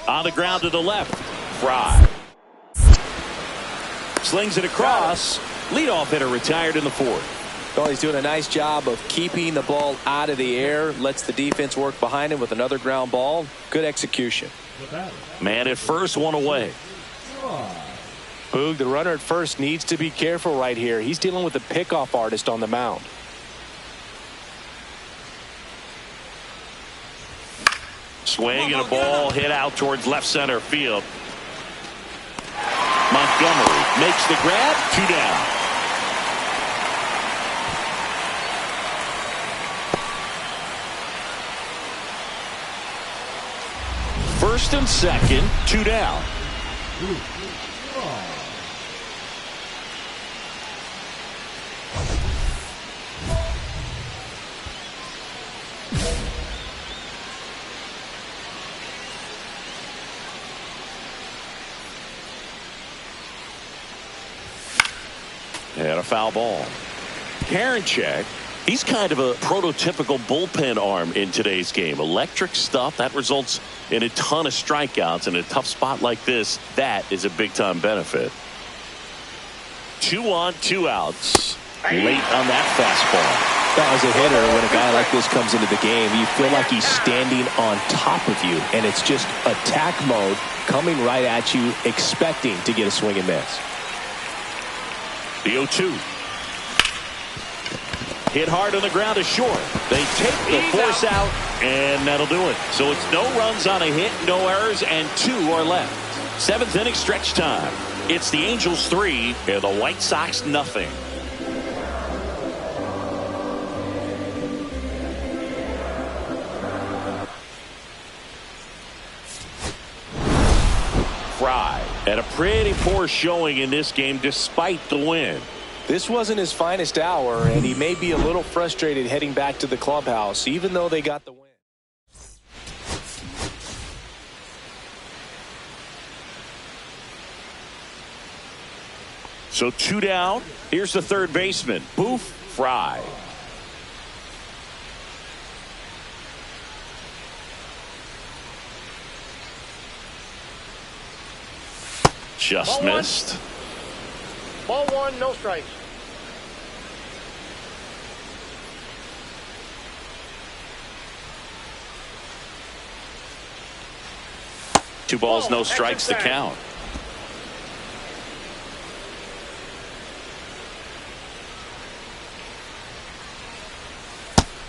On the ground to the left, Frye. Slings it across. Leadoff hitter retired in the 4th. Well, he's doing a nice job of keeping the ball out of the air. Lets the defense work behind him with another ground ball. Good execution. Man at first, 1 away. Boog, the runner at first needs to be careful right here. He's dealing with a pickoff artist on the mound. Swing and a ball hit out towards left center field. Montgomery makes the grab. 2 down. First and second, 2 down. And a foul ball. Karinchak, he's kind of a prototypical bullpen arm in today's game. Electric stuff that results in a ton of strikeouts in a tough spot like this. That is a big time benefit. 2 on, 2 outs. Late on that fastball. That was a hitter. When a guy like this comes into the game, you feel like he's standing on top of you, and it's just attack mode coming right at you, expecting to get a swing and miss. The 0-2. Hit hard on the ground is short. They take the force out, and that'll do it. So it's no runs on a hit, no errors, and 2 are left. 7th inning stretch time. It's the Angels 3 and the White Sox nothing. Frye had a pretty poor showing in this game despite the win. This wasn't his finest hour, and he may be a little frustrated heading back to the clubhouse, even though they got the win. So 2 down. Here's the third baseman, Boof, Frye. Just missed. Ball 1, no strikes. – 2 balls, no strikes to count.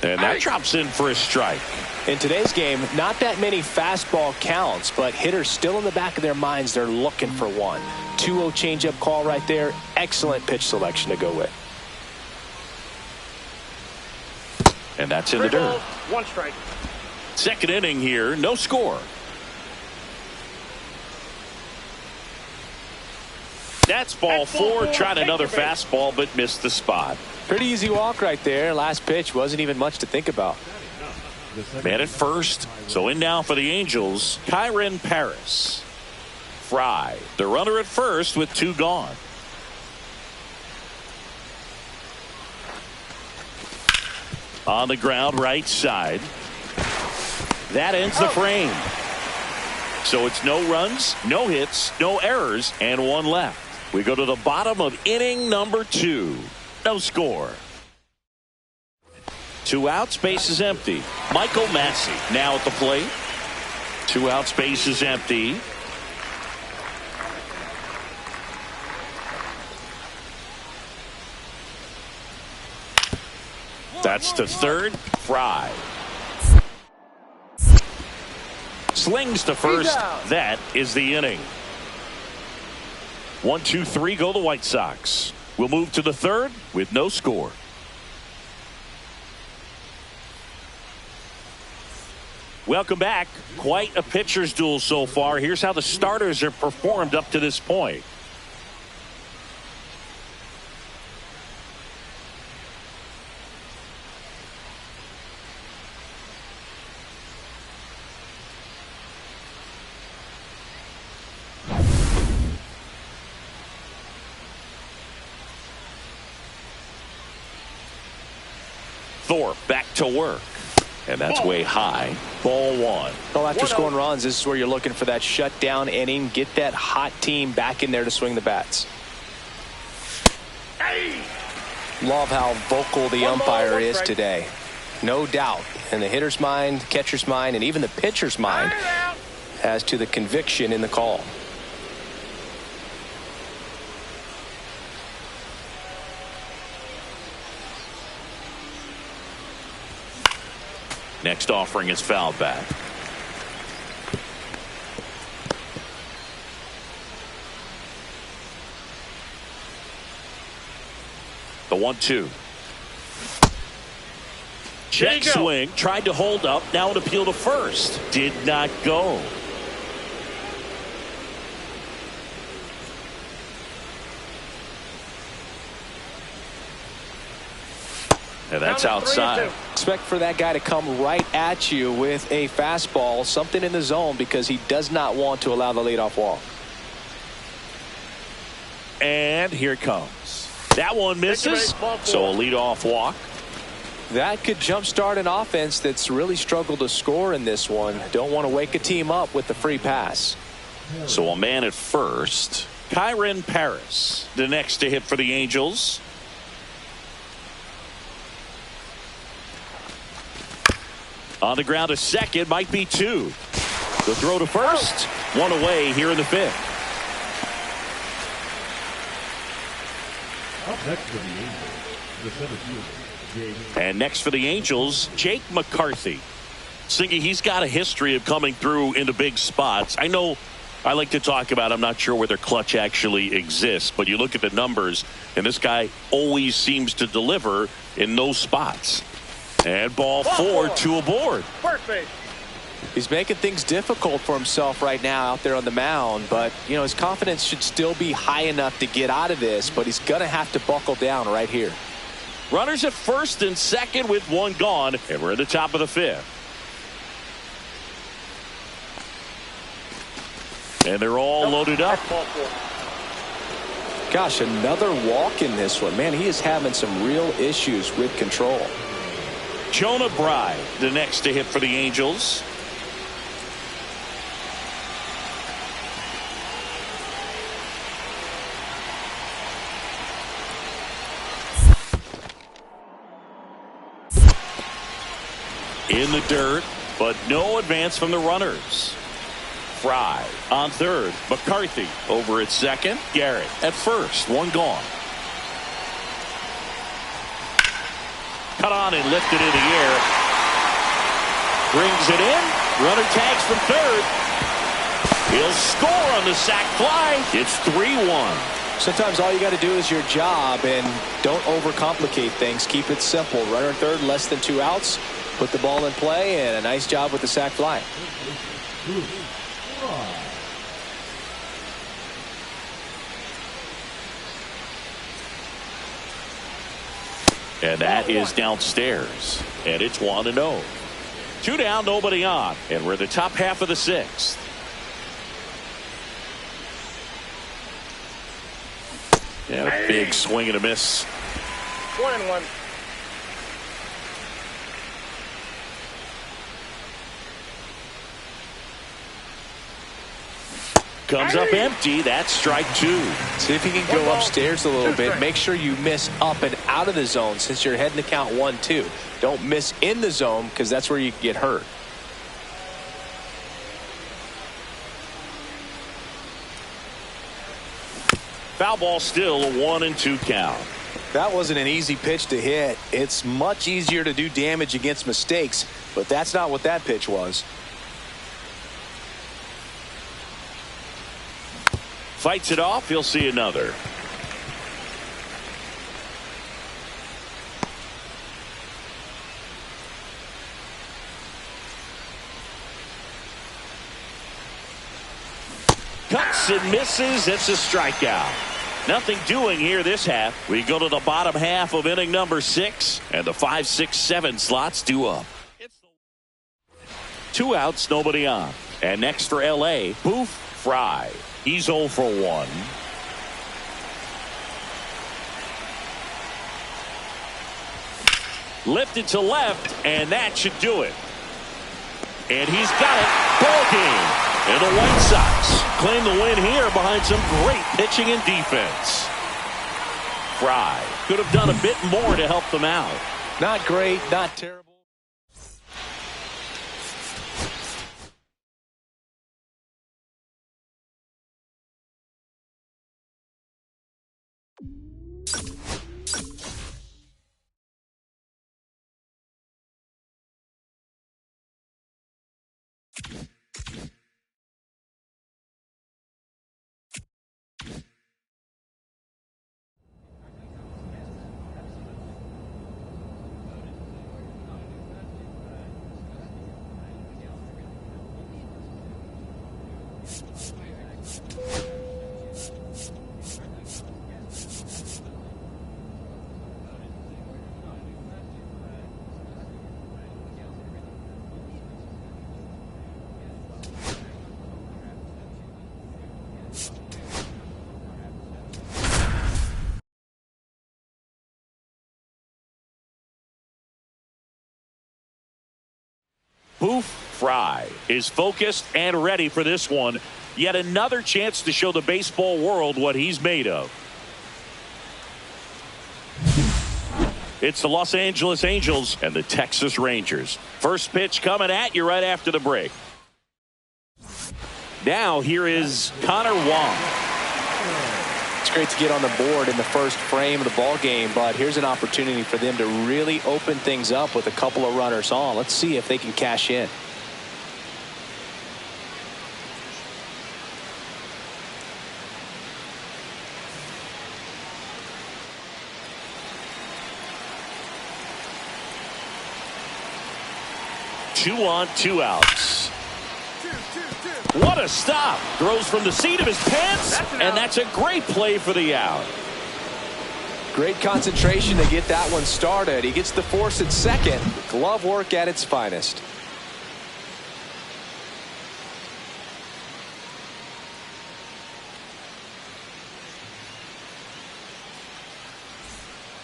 And that drops in for a strike. In today's game, not that many fastball counts, but hitters still in the back of their minds, they're looking for one. 2-0 changeup call right there. Excellent pitch selection to go with. And that's in the dirt. 1 strike. Second inning here, no score. That's ball 4. Tried another fastball, but missed the spot. Pretty easy walk right there. Last pitch wasn't even much to think about. Man at first. So in now for the Angels, Kyren Paris. Frye, the runner at first with 2 gone. On the ground, right side. That ends the frame. So it's no runs, no hits, no errors, and one left. We go to the bottom of inning number 2. No score. 2 outs, base is empty. Michael Massey now at the plate. 2 outs, base is empty. That's to third. Frye slings to first. That is the inning. 1, 2, 3 go the White Sox. We'll move to the third with no score. Welcome back. Quite a pitcher's duel so far. Here's how the starters have performed up to this point. Thorpe back to work. And that's way high. Ball 1. Well, after scoring runs, this is where you're looking for that shutdown inning. Get that hot team back in there to swing the bats. Love how vocal the umpire is today. No doubt. In the hitter's mind, catcher's mind, and even the pitcher's mind as to the conviction in the call. Next offering is fouled back. The 1-2. Check swing. Tried to hold up. Now an appeal to first. Did not go. And that's outside. Expect for that guy to come right at you with a fastball, something in the zone, because he does not want to allow the leadoff walk. And here it comes. That one misses. So a leadoff walk. That could jumpstart an offense that's really struggled to score in this one. Don't want to wake a team up with the free pass. So a man at first. Kyron Paris, the next to hit for the Angels. On the ground to second, might be 2. The throw to first, 1 away here in the 5th. Up next for the Angels, the center fielder, and next for the Angels, Jake McCarthy. Singy, he's got a history of coming through into big spots. I know I like to talk about, I'm not sure whether clutch actually exists, but you look at the numbers, and this guy always seems to deliver in those spots. And ball 4, 2 aboard. First base. He's making things difficult for himself right now out there on the mound, but you know his confidence should still be high enough to get out of this, but he's gonna have to buckle down right here. Runners at first and second with 1 gone, and we're at the top of the 5th. And they're all loaded up. Gosh, another walk in this one. Man, he is having some real issues with control. Jonah Bride, the next to hit for the Angels. In the dirt, but no advance from the runners. Frye on third. McCarthy over at second. Garrett at first. 1 gone. Cut on and lifted in the air. Brings it in. Runner tags from third. He'll score on the sac fly. It's 3-1. Sometimes all you got to do is your job and don't overcomplicate things. Keep it simple. Runner at third, less than 2 outs. Put the ball in play, and a nice job with the sac fly. And that is downstairs. And it's 1-0. 2 down, nobody on. And we're in the top half of the 6th. And a big swing and a miss. 1-1. comes up empty. That's strike two. See if you can go upstairs a little bit. Make sure you miss up and out of the zone since you're heading to count 1-2. Don't miss in the zone because that's where you can get hurt. Foul ball, still a 1-2 count. That wasn't an easy pitch to hit. It's much easier to do damage against mistakes, but that's not what that pitch was. Fights it off. He'll see another. Cuts and misses. It's a strikeout. Nothing doing here this half. We go to the bottom half of inning number 6, and the 5, 6, 7 slots due up. 2 outs, nobody on. And next for L.A., Boof, Frye. He's 0 for 1. Lifted to left, and that should do it. And he's got it. Ball game. And the White Sox claim the win here behind some great pitching and defense. Frye could have done a bit more to help them out. Not great, not terrible. Boof, Frye is focused and ready for this one. Yet another chance to show the baseball world what he's made of. It's the Los Angeles Angels and the Texas Rangers. First pitch coming at you right after the break. Now here is Connor Wong. It's great to get on the board in the first frame of the ball game, but here's an opportunity for them to really open things up with a couple of runners on. Let's see if they can cash in. Two on, 2 outs. What a stop. Throws from the seat of his pants, and that's a great play for the out. Great concentration to get that one started. He gets the force at second. Glove work at its finest.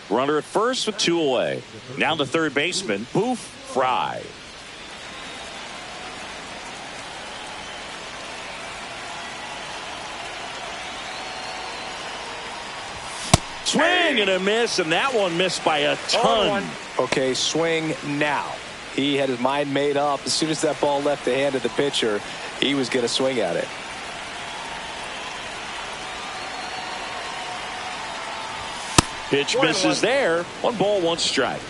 Runner at first with 2 away. Now the third baseman, Boof, Frye. Swing and a miss, and that one missed by a ton. Okay, swing now. He had his mind made up. As soon as that ball left the hand of the pitcher, he was going to swing at it. Pitch misses there. 1 ball, 1 strike.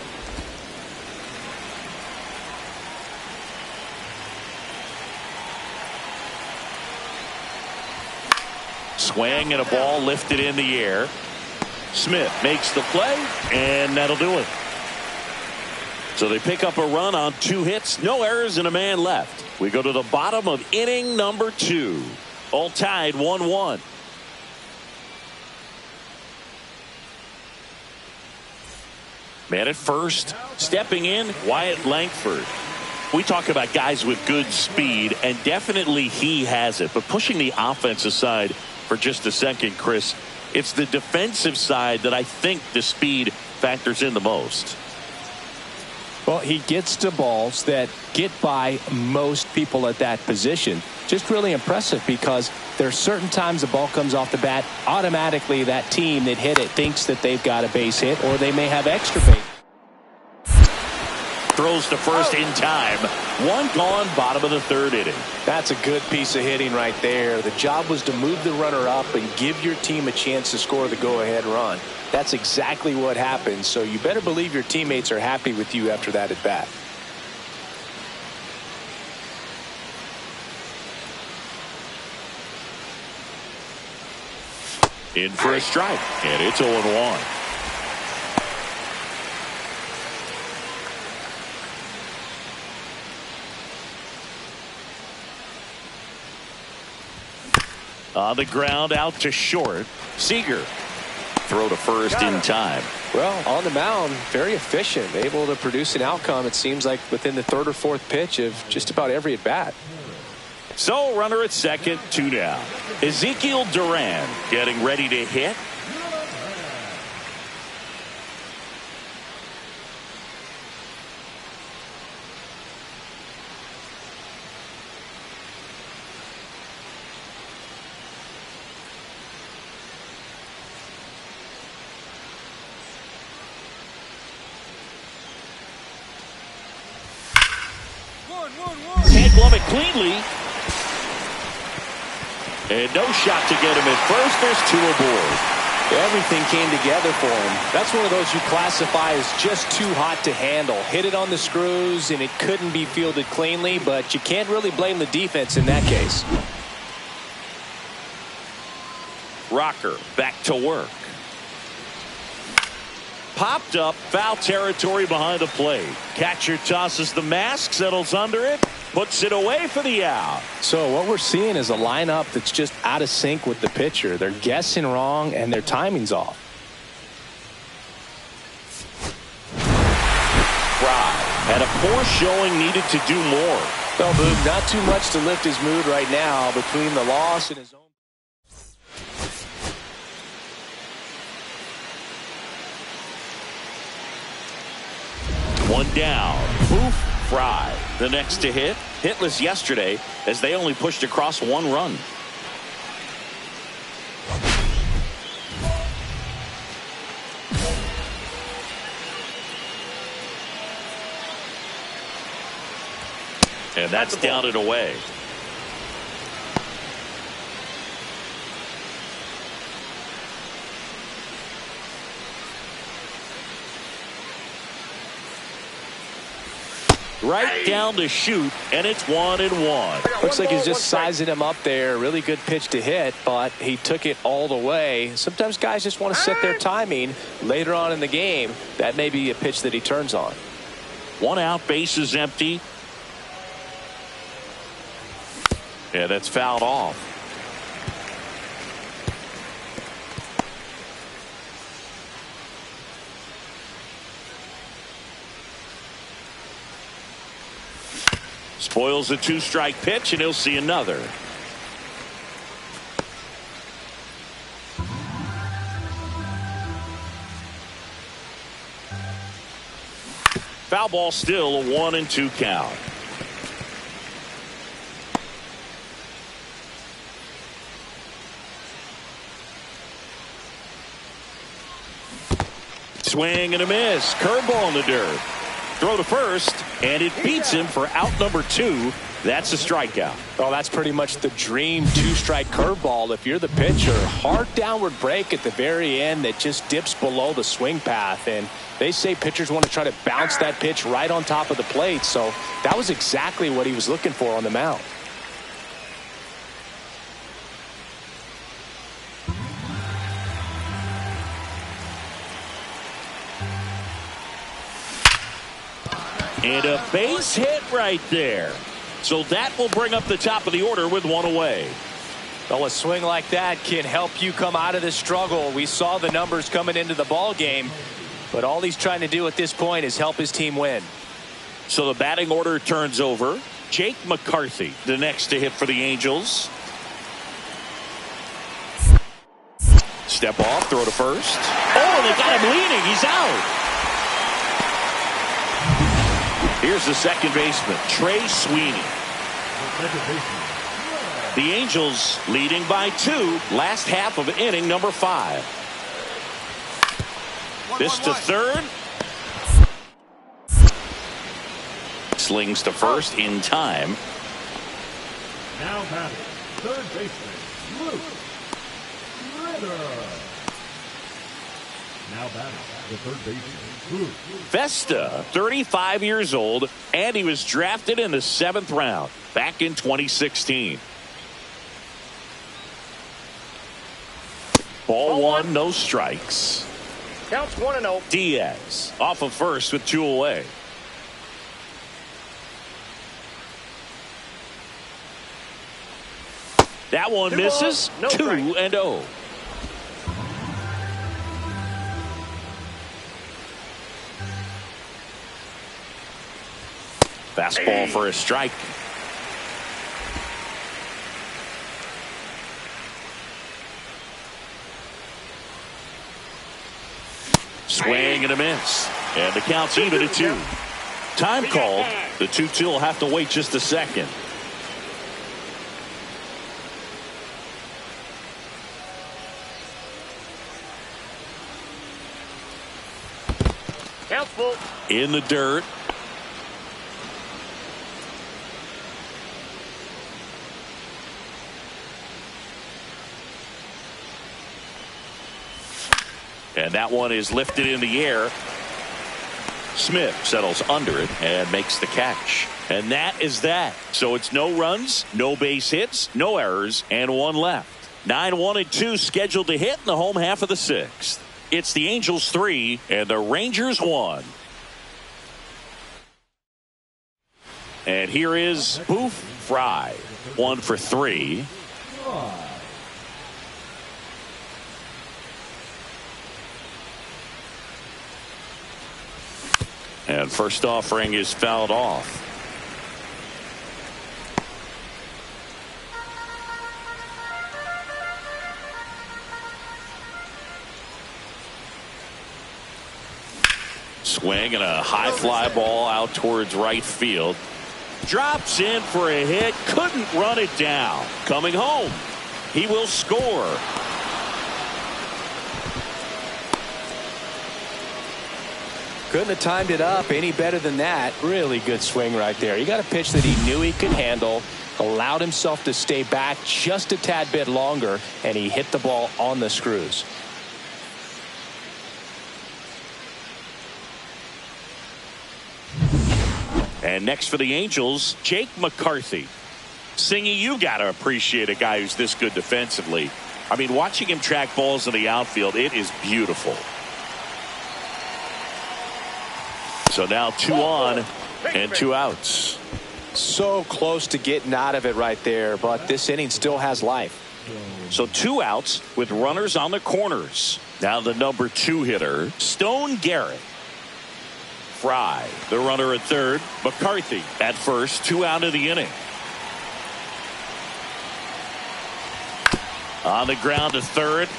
Swing and a ball lifted in the air. Smith makes the play, and that'll do it. So they pick up a run on 2 hits, no errors, and a man left. We go to the bottom of inning number 2. All tied 1-1. Man at first, stepping in, Wyatt Langford. We talk about guys with good speed, and definitely he has it. But pushing the offense aside for just a second, Chris, it's the defensive side that I think the speed factors in the most. Well, he gets to balls that get by most people at that position. Just really impressive because There are certain times the ball comes off the bat, automatically that team that hit it thinks that they've got a base hit, or they may have extra base. Throws to first in time. One gone, bottom of the third inning. That's a good piece of hitting right there. The job was to move the runner up and give your team a chance to score the go-ahead run. That's exactly what happened, so you better believe your teammates are happy with you after that at bat. In for a strike, and it's 0-1. On the ground, out to short. Seager. Throw to first in time. Well, on the mound, very efficient, able to produce an outcome, it seems like, within the third or fourth pitch of just about every at bat. So, runner at second, 2 down. Ezekiel Duran getting ready to hit. Can't glove it cleanly. And no shot to get him at first. There's 2 aboard. Everything came together for him. That's one of those you classify as just too hot to handle. Hit it on the screws, and it couldn't be fielded cleanly, but you can't really blame the defense in that case. Rocker back to work. Popped up, foul territory behind the plate. Catcher tosses the mask, settles under it, puts it away for the out. So what we're seeing is a lineup that's just out of sync with the pitcher. They're guessing wrong, and their timing's off. Frye had a poor showing, needed to do more. Well, Boof, not too much to lift his mood right now between the loss and his own. One down. Boof, Frye. The next to hit. Hitless yesterday as they only pushed across 1 run. And that's down and away. Right down to shoot, and it's 1-1. Looks like he's just sizing him up there. Really good pitch to hit, but he took it all the way. Sometimes guys just want to set their timing later on in the game. That may be a pitch that he turns on. 1 out, bases empty. Yeah, that's fouled off. Spoils a 2-strike pitch, and he'll see another. Foul ball, still a 1-2 count. Swing and a miss. Curveball in the dirt. Throw to first, and it beats him for out number 2. That's a strikeout. Well, that's pretty much the dream 2-strike curveball. If you're the pitcher, hard downward break at the very end that just dips below the swing path. And they say pitchers want to try to bounce that pitch right on top of the plate. So that was exactly what he was looking for on the mound. And a base hit right there. So that will bring up the top of the order with 1 away. Well, a swing like that can help you come out of this struggle. We saw the numbers coming into the ball game, but all he's trying to do at this point is help his team win. So the batting order turns over. Jake McCarthy, the next to hit for the Angels. Step off, throw to first. Oh, they got him leaning. He's out. Here's the second baseman, Trey Sweeney. The Angels leading by 2. Last half of inning number 5. This to third. Slings to first in time. Now batting, third baseman, Boof. Now batting, the third baseman, Boof. Vesta, 35 years old, and he was drafted in the 7th round back in 2016. Ball 1, no strikes. Counts 1-0. Diaz off of first with 2 away. That one misses. 2-0. Fastball for a strike. Swing and a miss. And the count's even at 2. Time called. The 2-2 will have to wait just a second. Counts full. In the dirt. And that one is lifted in the air. Smith settles under it and makes the catch. And that is that. So it's no runs, no base hits, no errors, and 1 left. 9-1-2 scheduled to hit in the home half of the 6th. It's the Angels 3 and the Rangers 1. And here is Boof Frye. 1 for 3. And first offering is fouled off. Swing and a high fly ball out towards right field. Drops in for a hit. Couldn't run it down. Coming home. He will score. Couldn't have timed it up any better than that. Really good swing right there. He got a pitch that he knew he could handle, allowed himself to stay back just a tad bit longer, and he hit the ball on the screws. And next for the Angels, Jake McCarthy. Singy, you got to appreciate a guy who's this good defensively. I mean, watching him track balls in the outfield, it is beautiful. So now 2 on and 2 outs. So close to getting out of it right there, but this inning still has life. So 2 outs with runners on the corners. Now the number 2 hitter, Stone Garrett. Frye, the runner at third. McCarthy at first. 2 out of the inning. On the ground to third.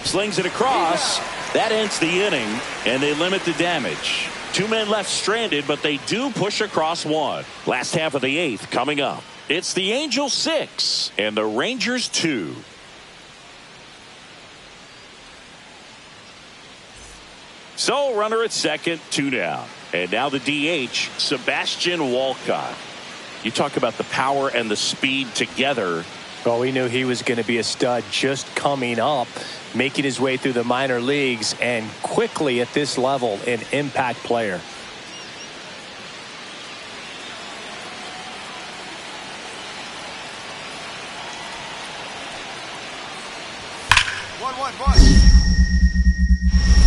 Slings it across. That ends the inning, and they limit the damage. 2 men left stranded, but they do push across 1. Last half of the 8th coming up. It's the Angels 6 and the Rangers 2. So runner at second, 2 down. And now the DH, Sebastian Walcott. You talk about the power and the speed together. Well, we knew he was going to be a stud just coming up, making his way through the minor leagues, and quickly at this level, an impact player.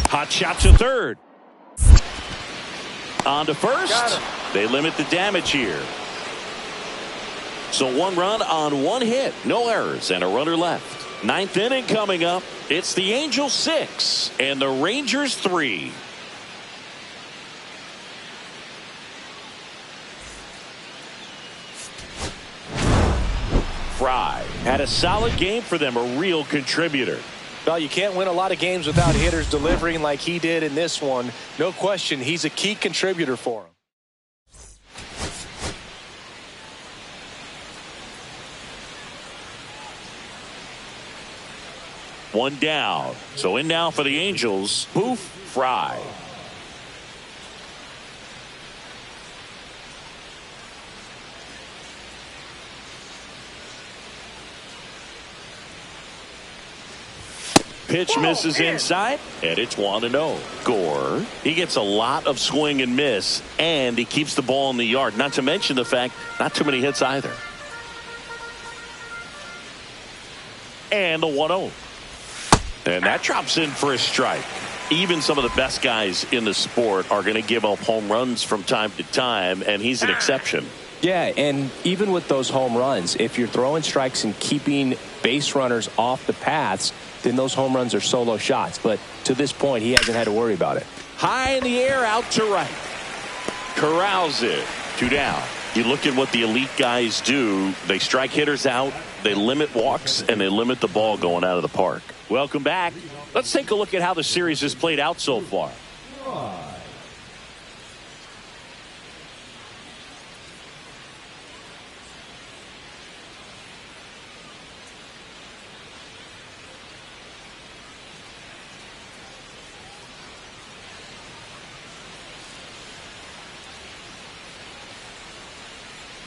Hot shot to third. On to first. They limit the damage here. So 1 run on 1 hit. No errors and a runner left. 9th inning coming up. It's the Angels 6 and the Rangers 3. Frye had a solid game for them, a real contributor. Well, you can't win a lot of games without hitters delivering like he did in this one. No question, he's a key contributor for him. one down. So in now for the Angels, Boof, Frye. Pitch misses inside, and it's 1-0. Gore, he gets a lot of swing and miss, and he keeps the ball in the yard. Not to mention the fact, not too many hits either. And the 1-0. And that drops in for a strike. Even some of the best guys in the sport are going to give up home runs from time to time, and he's an exception. Yeah, and even with those home runs, if you're throwing strikes and keeping base runners off the paths, then those home runs are solo shots. But to this point, he hasn't had to worry about it. High in the air, out to right. Corrals it. 2 down. You look at what the elite guys do. They strike hitters out, they limit walks, and they limit the ball going out of the park. Welcome back. Let's take a look at how the series has played out so far.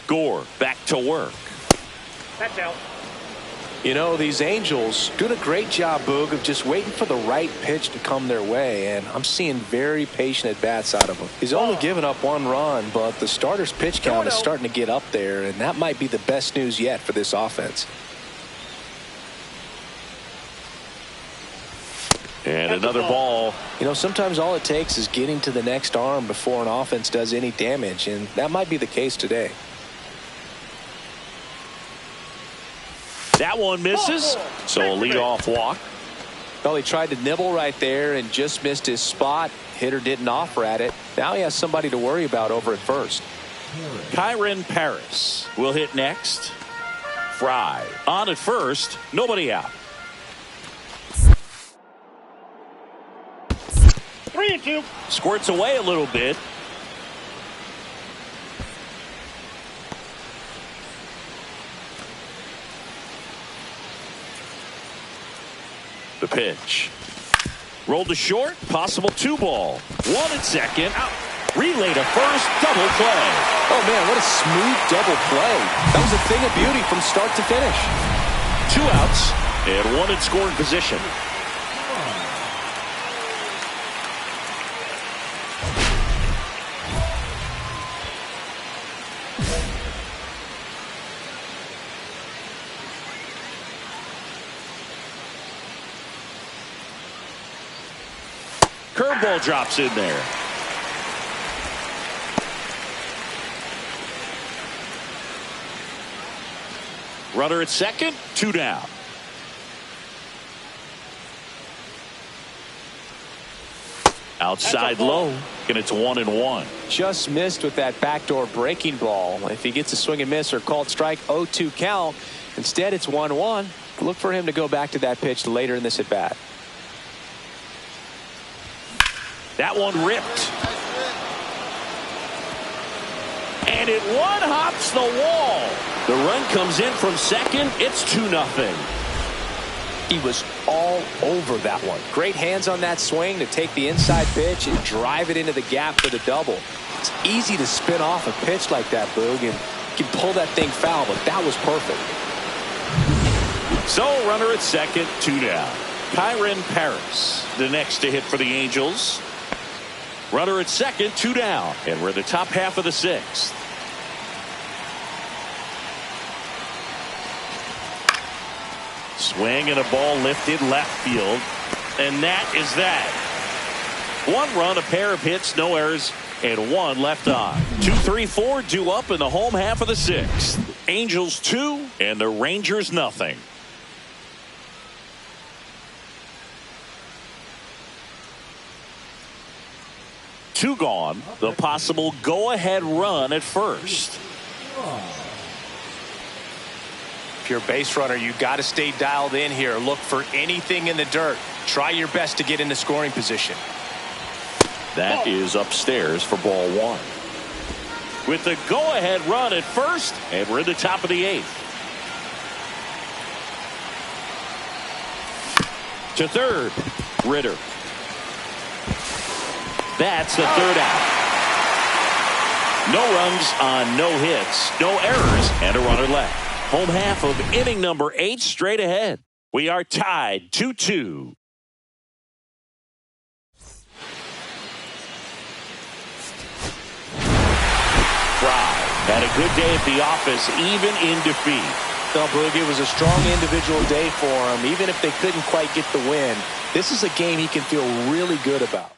Gore back to work. That's out. You know, these Angels doing a great job, Boog, of just waiting for the right pitch to come their way, and I'm seeing very patient at-bats out of him. He's only given up 1 run, but the starter's pitch count is starting to get up there, and that might be the best news yet for this offense. And another ball. You know, sometimes all it takes is getting to the next arm before an offense does any damage, and that might be the case today. That one misses, so a leadoff walk. Well, he tried to nibble right there and just missed his spot. Hitter didn't offer at it. Now he has somebody to worry about over at first. Kyron Paris will hit next. Frye on at first, nobody out. 3-2. Squirts away a little bit. The pitch. Rolled to short. Possible 2-ball. 1 at second. Out. Relay to first. Double play. Oh, man, what a smooth double play. That was a thing of beauty from start to finish. 2 outs and 1 in scoring position. Curveball drops in there. Runner at second, 2 down. Outside low, and it's 1-1. Just missed with that backdoor breaking ball. If he gets a swing and miss or called strike, 0-2 count. Instead, it's 1-1. Look for him to go back to that pitch later in this at bat. That one ripped. And it one-hops the wall. The run comes in from second. It's 2-0. He was all over that one. Great hands on that swing to take the inside pitch and drive it into the gap for the double. It's easy to spin off a pitch like that, Boog, and you can pull that thing foul, but that was perfect. So runner at second, 2 down. Kyron Paris, the next to hit for the Angels. Runner at second, 2 down. And we're in the top half of the 6th. Swing and a ball lifted left field. And that is that. 1 run, a pair of hits, no errors, and 1 left on. 2-3-4 due up in the home half of the 6th. Angels 2 and the Rangers nothing. Two gone. The possible go-ahead run at first. If you're a base runner, you got to stay dialed in here. Look for anything in the dirt. Try your best to get into scoring position. That is upstairs for ball 1. With the go-ahead run at first, and we're in the top of the 8th. To third. Ritter. That's the third out. No runs on no hits, no errors, and a runner left. Home half of inning number 8 straight ahead. We are tied 2-2. Frye had a good day at the office, even in defeat. No, Boog, it was a strong individual day for him. Even if they couldn't quite get the win, this is a game he can feel really good about.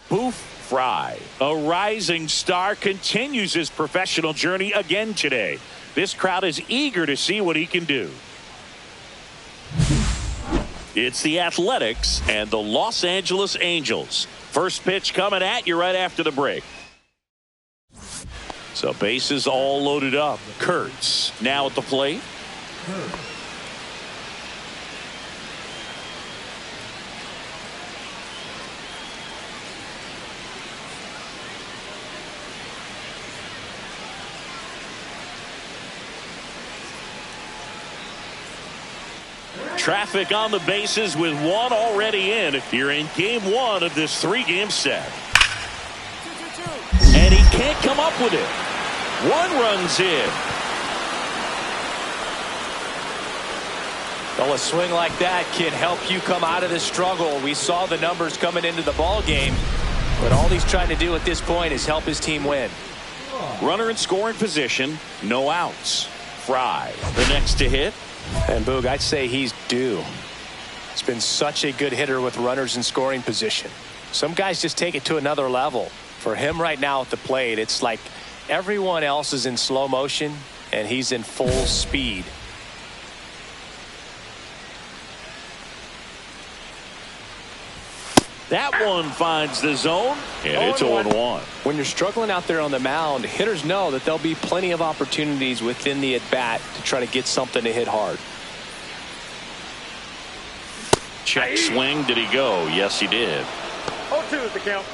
Boof Frye, a rising star, continues his professional journey again today. This crowd is eager to see what he can do. It's the Athletics and the Los Angeles Angels. First pitch coming at you right after the break. So bases all loaded up. Kurtz now at the plate. Traffic on the bases with one already in. Here in game one of this three-game set. And he can't come up with it. One run's in. Well, a swing like that can help you come out of this struggle. We saw the numbers coming into the ball game, but all he's trying to do at this point is help his team win. Runner in scoring position, no outs. Frye, the next to hit. And Boog, I'd say he's due. He's been such a good hitter with runners in scoring position. Some guys just take it to another level. For him right now at the plate, it's like everyone else is in slow motion and he's in full speed. That one finds the zone, and it's 0-1. When you're struggling out there on the mound, hitters know that there'll be plenty of opportunities within the at-bat to try to get something to hit hard. Check swing. Did he go? Yes, he did. 0-2 is the count.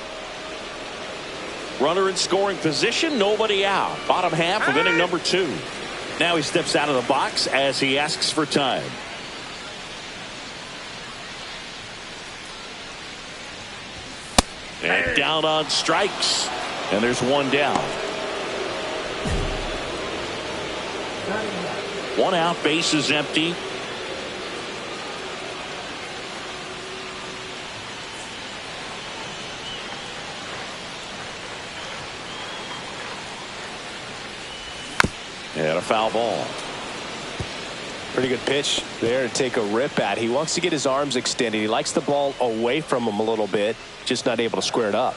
Runner in scoring position, nobody out. Bottom half of inning number 2. Now he steps out of the box as he asks for time. And down on strikes. And there's one down. One out, base is empty. And a foul ball. Pretty good pitch there to take a rip at. He wants to get his arms extended. He likes the ball away from him a little bit, just not able to square it up.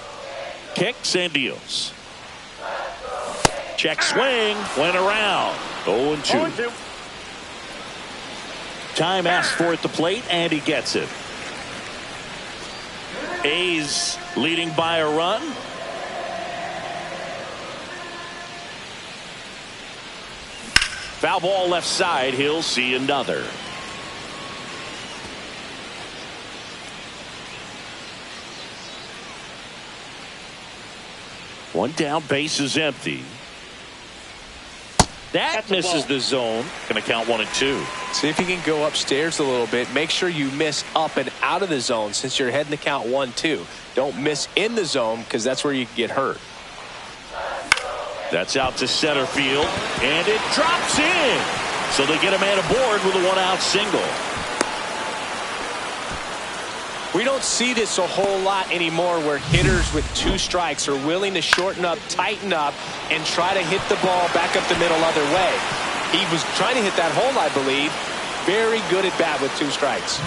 Kicks and deals. Check swing, went around. 0-2. 0-2. Time asked for at the plate, and he gets it. A's leading by a run. Foul ball left side. He'll see another. One down, base is empty. That misses the zone. Going to count 1 and 2. See if you can go upstairs a little bit. Make sure you miss up and out of the zone since you're heading to count 1-2. Don't miss in the zone because that's where you can get hurt. That's out to center field, and it drops in. So they get a man aboard with a 1-out single. We don't see this a whole lot anymore where hitters with 2 strikes are willing to shorten up, tighten up, and try to hit the ball back up the middle other way. He was trying to hit that hole, I believe. Very good at bat with 2 strikes.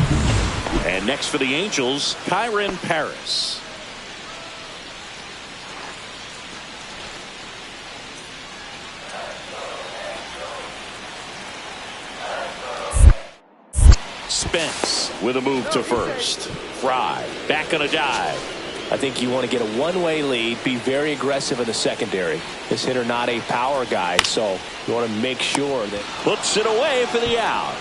And next for the Angels, Kyron Paris. Spence with a move to first. Frye back on a dive. I think you want to get a one-way lead, be very aggressive in the secondary. This hitter not a power guy, so you want to make sure that puts it away for the out.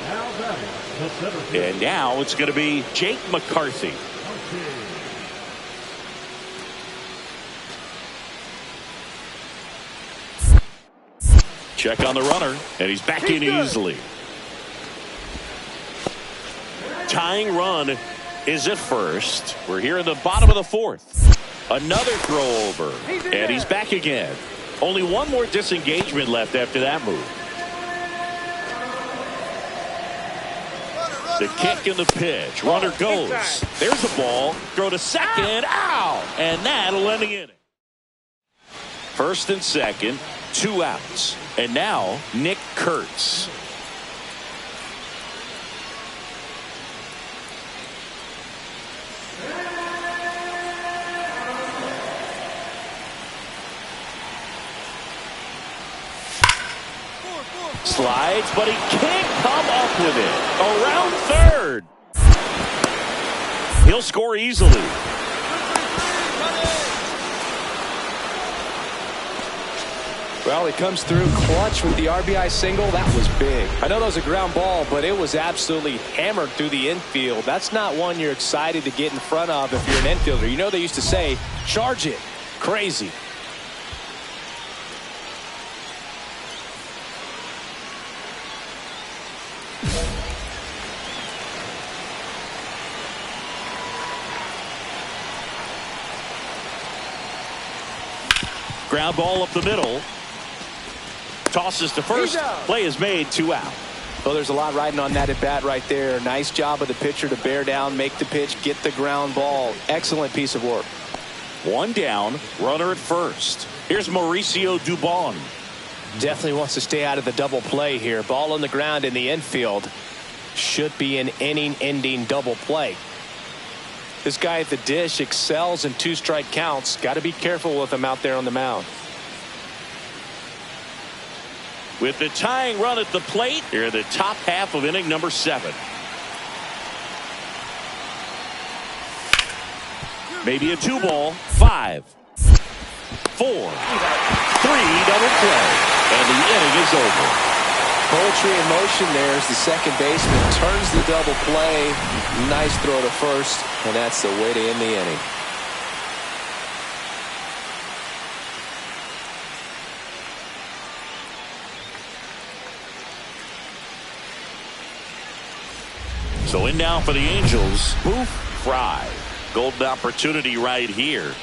Now And now it's going to be Jake McCarthy. Check on the runner, and he's back in easily. Tying run is at first. We're here in the bottom of the fourth. Another throw over, and he's back again. Only one more disengagement left after that move. The kick and the pitch. Runner goes. There's the ball. Throw to second. Ow! And that'll end the inning. First and second, 2 outs. And now, Nick Kurtz. Slides, but he can't come up with it. Around third. He'll score easily. Well, he comes through clutch with the RBI single. That was big. I know that was a ground ball, but it was absolutely hammered through the infield. That's not one you're excited to get in front of if you're an infielder. You know they used to say, charge it. Crazy. Ground ball up the middle. Tosses to first. Play is made. 2 out. Well, there's a lot riding on that at bat right there. Nice job of the pitcher to bear down, make the pitch, get the ground ball. Excellent piece of work. 1 down. Runner at first. Here's Mauricio Dubon. Definitely wants to stay out of the double play here. Ball on the ground in the infield. Should be an inning-ending double play. This guy at the dish excels in 2-strike counts. Got to be careful with him out there on the mound. With the tying run at the plate, here in the top half of inning number 7. Maybe a 2-ball. 5, 4, 3, double play. And the inning is over. Poetry in motion there as the second baseman turns the double play. Nice throw to first, and that's the way to end the inning. So in now for the Angels, Boof, Frye. Golden opportunity right here.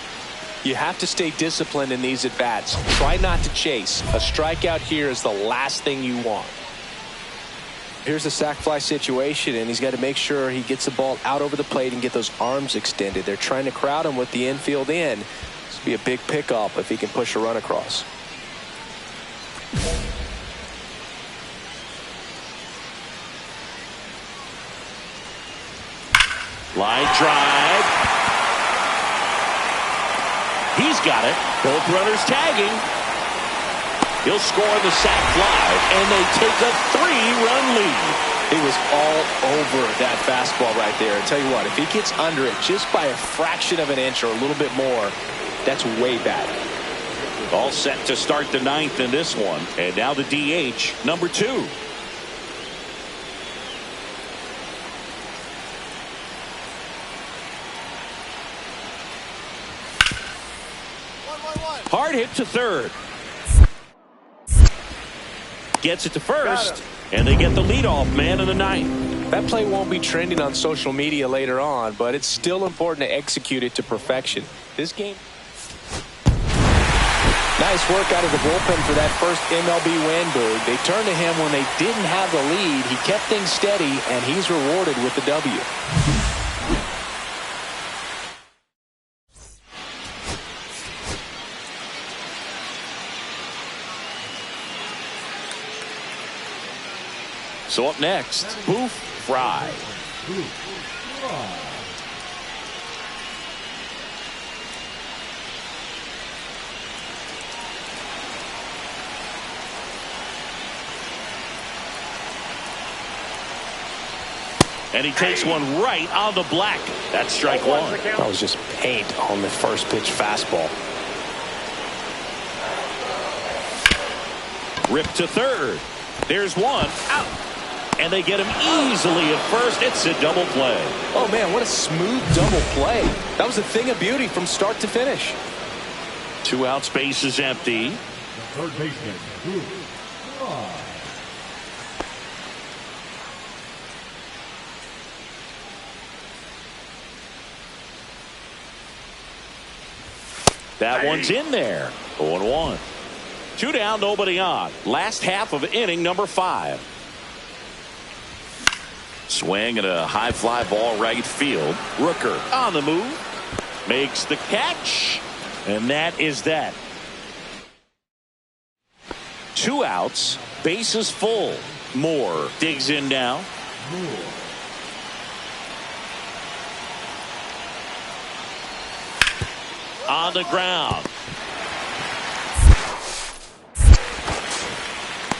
You have to stay disciplined in these at-bats. Try not to chase. A strikeout here is the last thing you want. Here's the sac fly situation, and he's got to make sure he gets the ball out over the plate and get those arms extended. They're trying to crowd him with the infield in. This would be a big pickup if he can push a run across. Line drive. He's got it. Both runners tagging. He'll score the sac fly, and they take a 3-run lead. He was all over that fastball right there. I tell you what, if he gets under it just by a fraction of an inch or a little bit more, that's way back. All set to start the 9th in this one. And now the DH, number 2. Hard hit to third. Gets it to first, and they get the leadoff man in the 9th. That play won't be trending on social media later on, but it's still important to execute it to perfection. This game. Nice work out of the bullpen for that first MLB win, Boog. They turned to him when they didn't have the lead. He kept things steady, and he's rewarded with the W. So up next, Boof, Frye. And he takes one right on the black. That's strike 1. That was just paint on the first pitch fastball. Ripped to third. There's one out. And they get him easily at first. It's a double play. Oh, man, what a smooth double play. That was a thing of beauty from start to finish. 2 outs, base is empty. The third baseman, Boof, Frye. That one's in there. 0-1. 2 down, nobody on. Last half of inning number 5. Swing and a high fly ball right field. Rooker on the move. Makes the catch. And that is that. 2 outs. Bases full. Moore digs in now. On the ground.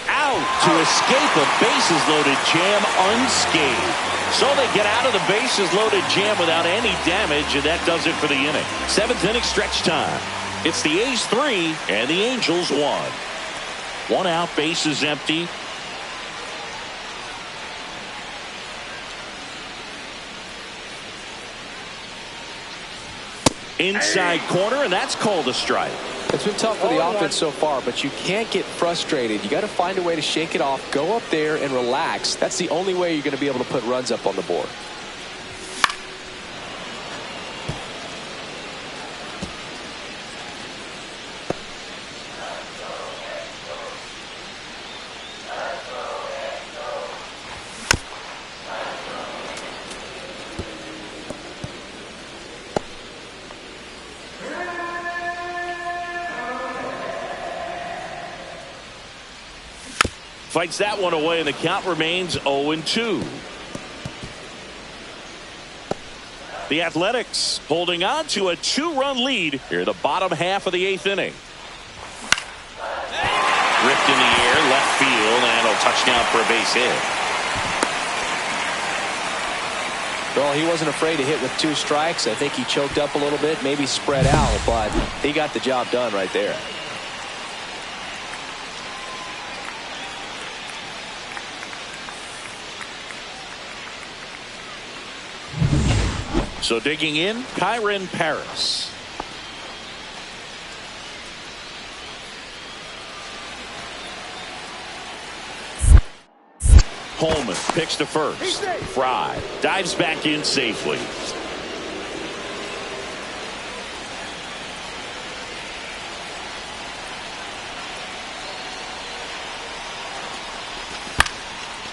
Out to escape a bases loaded jam unscathed. So they get out of the bases loaded jam without any damage, and that does it for the inning. 7th inning stretch time. It's the A's 3 and the Angels 1. 1 out, bases empty. Inside corner, and that's called a strike. It's been tough for the offense so far, but you can't get frustrated. You got to find a way to shake it off, go up there and relax. That's the only way you're going to be able to put runs up on the board. Fights that one away, and the count remains 0-2. The Athletics holding on to a 2-run lead here in the bottom half of the 8th inning. Ripped in the air, left field, and a touchdown for a base hit. Well, he wasn't afraid to hit with 2 strikes. I think he choked up a little bit, maybe spread out, but he got the job done right there. So digging in, Kyren Paris. Holman picks to first. Frye dives back in safely.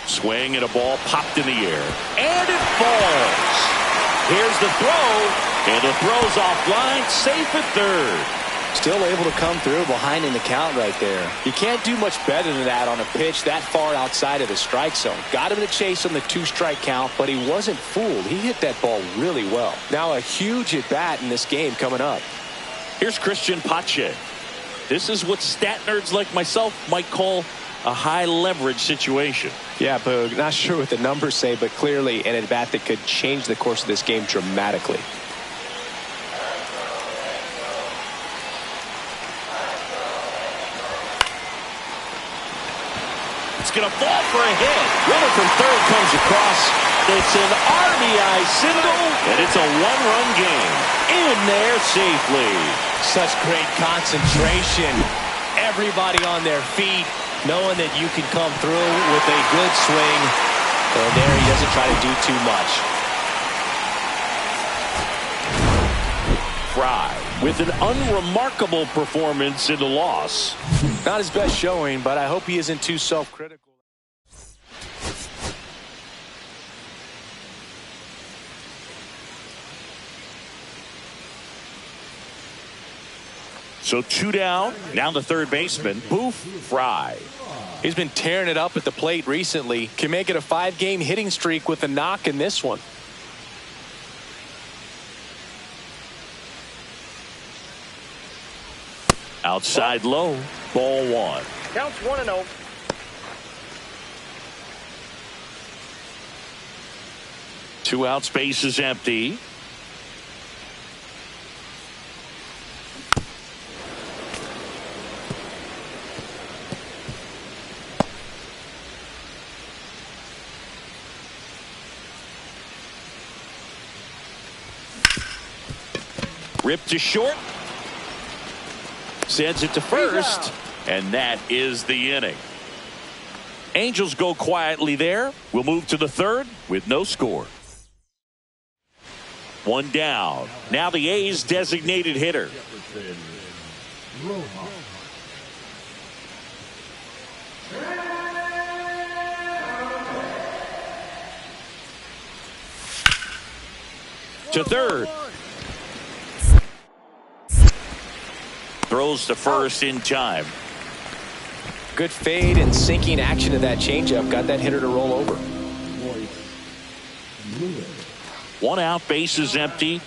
Swing and a ball popped in the air. And it falls. Here's the throw. And the throw's offline. Safe at third. Still able to come through behind in the count right there. You can't do much better than that on a pitch that far outside of the strike zone. Got him to chase on the 2-strike count, but he wasn't fooled. He hit that ball really well. Now a huge at bat in this game coming up. Here's Christian Pache. This is what stat nerds like myself might call a high leverage situation. Yeah, Boog, not sure what the numbers say, but clearly an at bat that could change the course of this game dramatically. It's going to fall for a hit. Runner from third comes across. It's an RBI single, and it's a 1-run game. In there safely. Such great concentration. Everybody on their feet, knowing that you can come through with a good swing. And there he doesn't try to do too much. Frye with an unremarkable performance in the loss. Not his best showing, but I hope he isn't too self-critical. So 2 down. Now the third baseman, Boof, Frye. He's been tearing it up at the plate recently. Can make it a 5-game hitting streak with a knock in this one. Outside low, ball 1. Counts 1-0. Two outs, base is empty. Ripped to short. Sends it to first. And that is the inning. Angels go quietly there. We'll move to the third with no score. One down. Now the A's designated hitter. To third. Throws to first in time. Good fade and sinking action to that changeup. Got that hitter to roll over. One out, bases empty.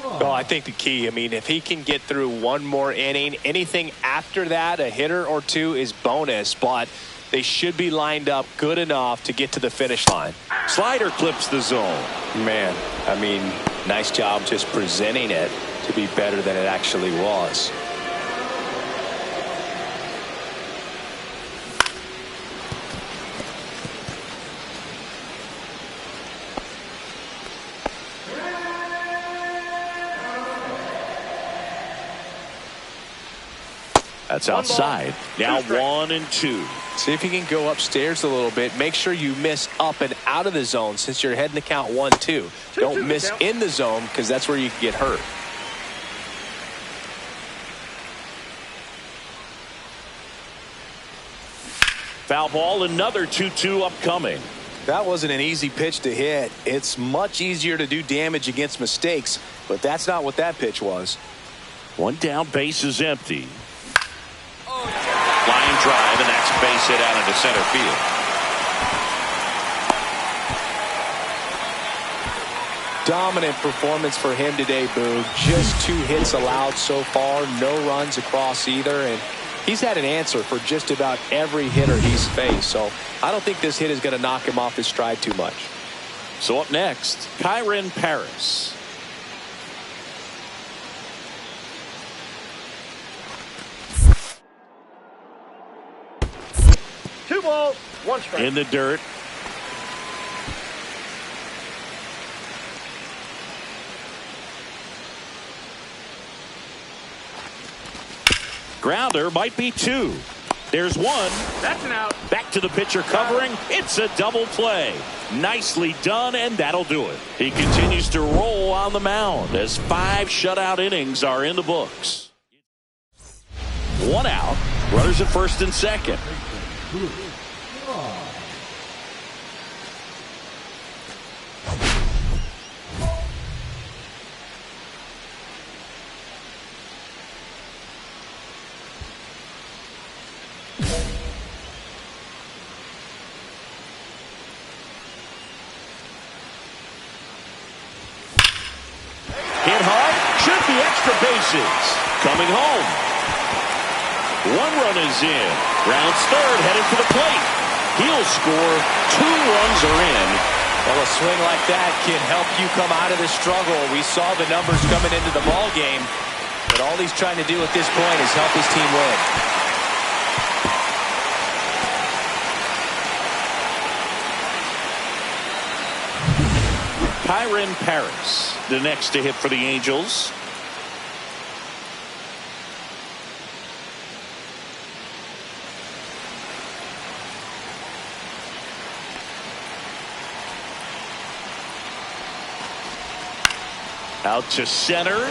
Oh, I think the key, I mean, if he can get through one more inning, anything after that, a hitter or two is bonus, but they should be lined up good enough to get to the finish line. Slider clips the zone. Man, I mean, nice job just presenting it to be better than it actually was. That's outside. Now 1-2. See if you can go upstairs a little bit. Make sure you miss up and out of the zone since you're heading to count 1-2. Don't miss in the zone because that's where you can get hurt. Foul ball, another 2-2 upcoming. That wasn't an easy pitch to hit. It's much easier to do damage against mistakes, but that's not what that pitch was. One down, base is empty. Line drive, and that's a base hit out into center field. Dominant performance for him today, Boog. Just 2 hits allowed so far, no runs across either, and he's had an answer for just about every hitter he's faced, so I don't think this hit is going to knock him off his stride too much. So up next, Kyren Paris. Two balls, one strike. In the dirt. Grounder might be 2. There's 1. That's an out. Back to the pitcher covering. It's a double play. Nicely done, and that'll do it. He continues to roll on the mound as 5 shutout innings are in the books. 1 out. Runners at first and second. Hit hard, should be extra bases. Coming home. 1 run is in. Rounds third, headed for the plate. He'll score. 2 runs are in. Well, a swing like that can help you come out of the struggle. We saw the numbers coming into the ball game, but all he's trying to do at this point is help his team win. Kyren Paris, the next to hit for the Angels. Out to center.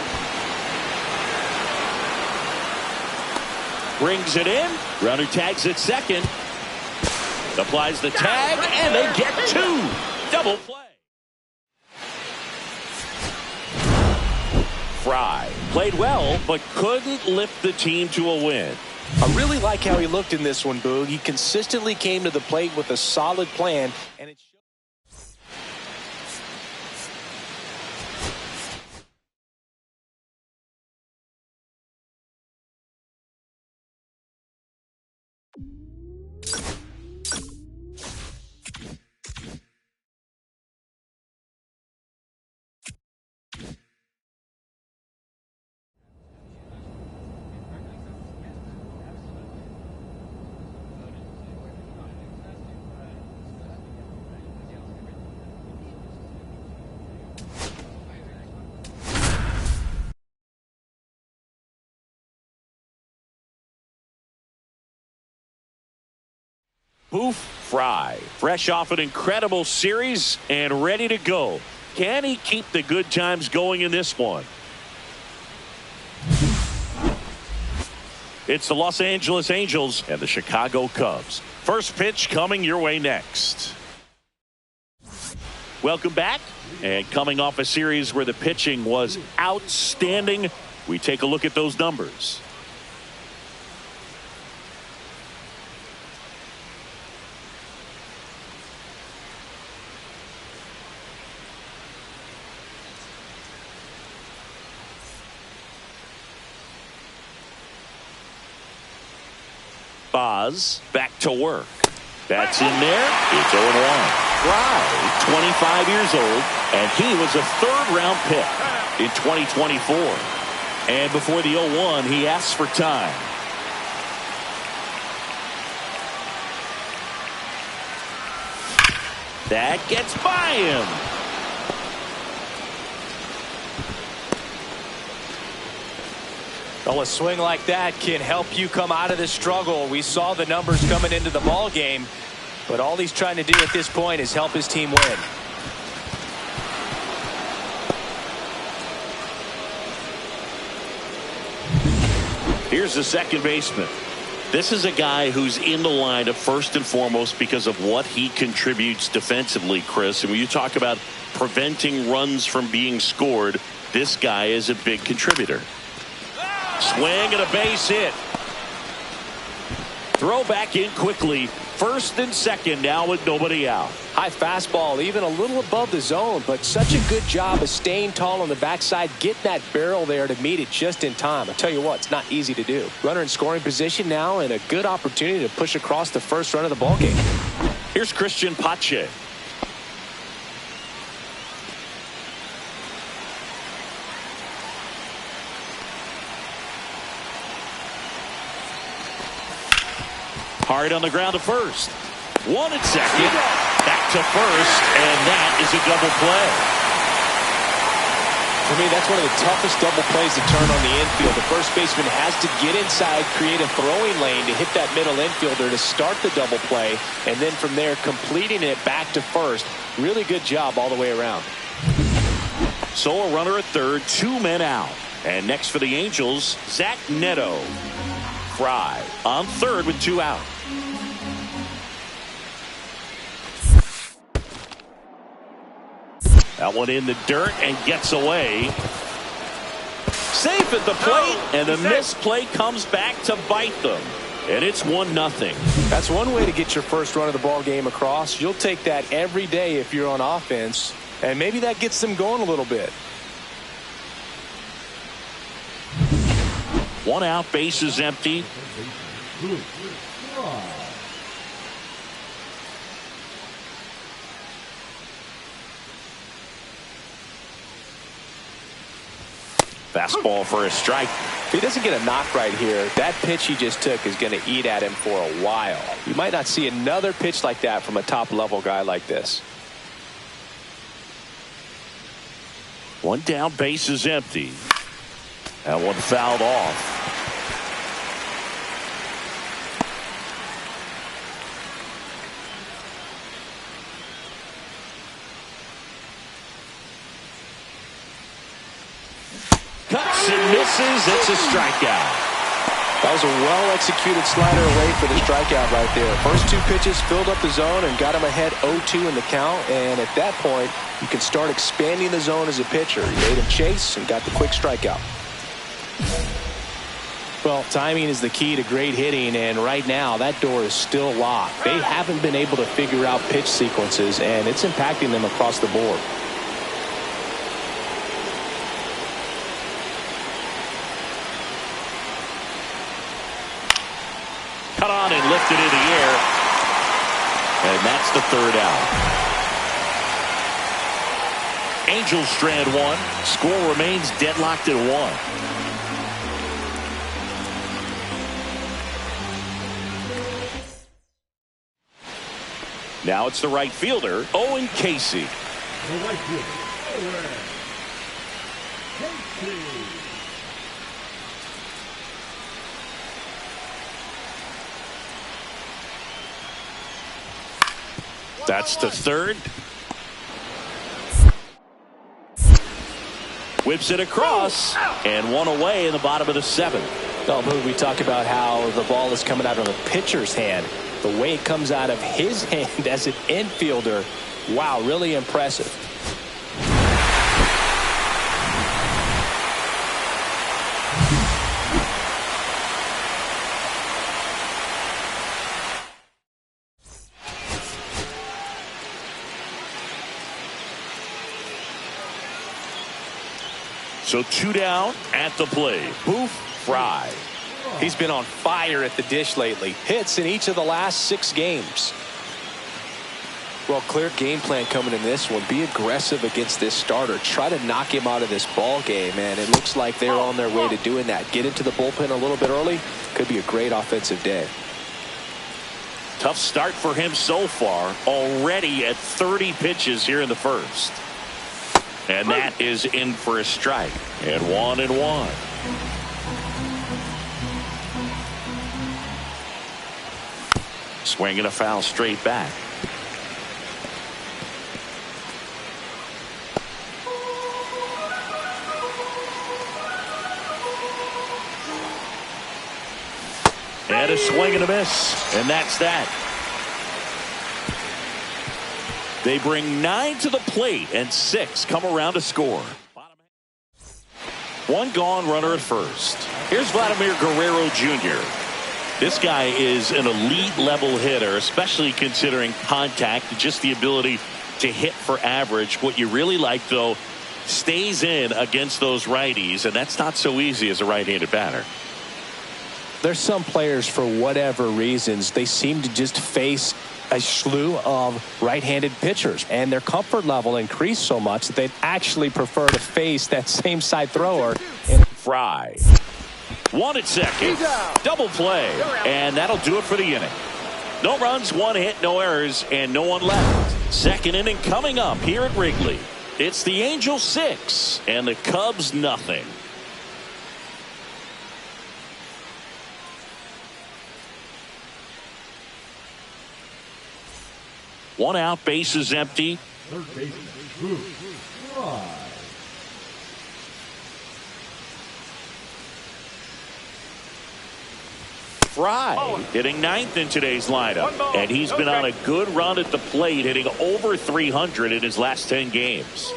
Brings it in. Runner tags at second. Applies the tag, and they get 2. Double play. Frye played well, but couldn't lift the team to a win. I really like how he looked in this one, Boog. He consistently came to the plate with a solid plan, and it Boof Frye, fresh off an incredible series and ready to go. Can he keep the good times going in this one? It's the Los Angeles Angels and the Chicago Cubs. First pitch coming your way next. Welcome back. And coming off a series where the pitching was outstanding, we take a look at those numbers. Boz back to work. That's in there. It's 0-1. Frye, 25 years old, and he was a third-round pick in 2024. And before the 0-1, he asks for time. That gets by him. Well, a swing like that can help you come out of the struggle. We saw the numbers coming into the ball game, but all he's trying to do at this point is help his team win. Here's the second baseman. This is a guy who's in the lineup first and foremost because of what he contributes defensively, Chris. And when you talk about preventing runs from being scored, this guy is a big contributor. Swing and a base hit. Throw back in quickly. First and second now with nobody out. High fastball, even a little above the zone, but such a good job of staying tall on the backside, getting that barrel there to meet it just in time. I tell you what, it's not easy to do. Runner in scoring position now, and a good opportunity to push across the first run of the ball game. Here's Christian Pache. Hard on the ground to first. One at second. Back to first, and that is a double play. For me, that's one of the toughest double plays to turn on the infield. The first baseman has to get inside, create a throwing lane to hit that middle infielder to start the double play, and then from there completing it back to first. Really good job all the way around. So a runner at third, 2 men out. And next for the Angels, Zach Neto. Frye on third with 2 out. That one in the dirt and gets away. Safe at the plate, and the misplay comes back to bite them. And it's 1-0. That's one way to get your first run of the ball game across. You'll take that every day if you're on offense, and maybe that gets them going a little bit. 1 out, base is empty. Fastball for a strike. If he doesn't get a knock right here, that pitch he just took is going to eat at him for a while. You might not see another pitch like that from a top-level guy like this. 1 down, base is empty. That one fouled off. Cuts and misses. It's a strikeout. That was a well-executed slider away for the strikeout right there. First 2 pitches filled up the zone and got him ahead 0-2 in the count. And at that point, you can start expanding the zone as a pitcher. He made him chase and got the quick strikeout. Well, timing is the key to great hitting, and right now that door is still locked. They haven't been able to figure out pitch sequences, and it's impacting them across the board. Cut on and lifted in the air. And that's the 3rd out. Angels strand 1. Score remains deadlocked at 1. Now it's the right fielder, Owen Casey. The right fielder, Owen Casey. That's the third. Whips it across, and one away in the bottom of the seventh. Well, Boof, we talk about how the ball is coming out of the pitcher's hand. The way it comes out of his hand as an infielder, wow, really impressive. So 2 down at the plate. Boof, Frye. He's been on fire at the dish lately. Hits in each of the last 6 games. Well, clear game plan coming in this one. Be aggressive against this starter. Try to knock him out of this ball game, and it looks like they're on their way to doing that. Get into the bullpen a little bit early. Could be a great offensive day. Tough start for him so far. Already at 30 pitches here in the first. And that is in for a strike. And 1-1. Swinging a foul straight back. And a swing and a miss. And that's that. They bring 9 to the plate, and 6 come around to score. 1 gone, runner at first. Here's Vladimir Guerrero Jr. This guy is an elite level hitter, especially considering contact, just the ability to hit for average. What you really like, though, stays in against those righties, and that's not so easy as a right-handed batter. There's some players, for whatever reasons, they seem to just face a slew of right-handed pitchers, and their comfort level increased so much that they'd actually prefer to face that same side thrower. Frye. 1 at second. Double play. And that'll do it for the inning. No runs, 1 hit, no errors, and no one left. Second inning coming up here at Wrigley. It's the Angels 6 and the Cubs nothing. One out, bases empty. Third baseman, Boof, Frye. Frye hitting 9th in today's lineup. And he's been on a good run at the plate, hitting over 300 in his last 10 games.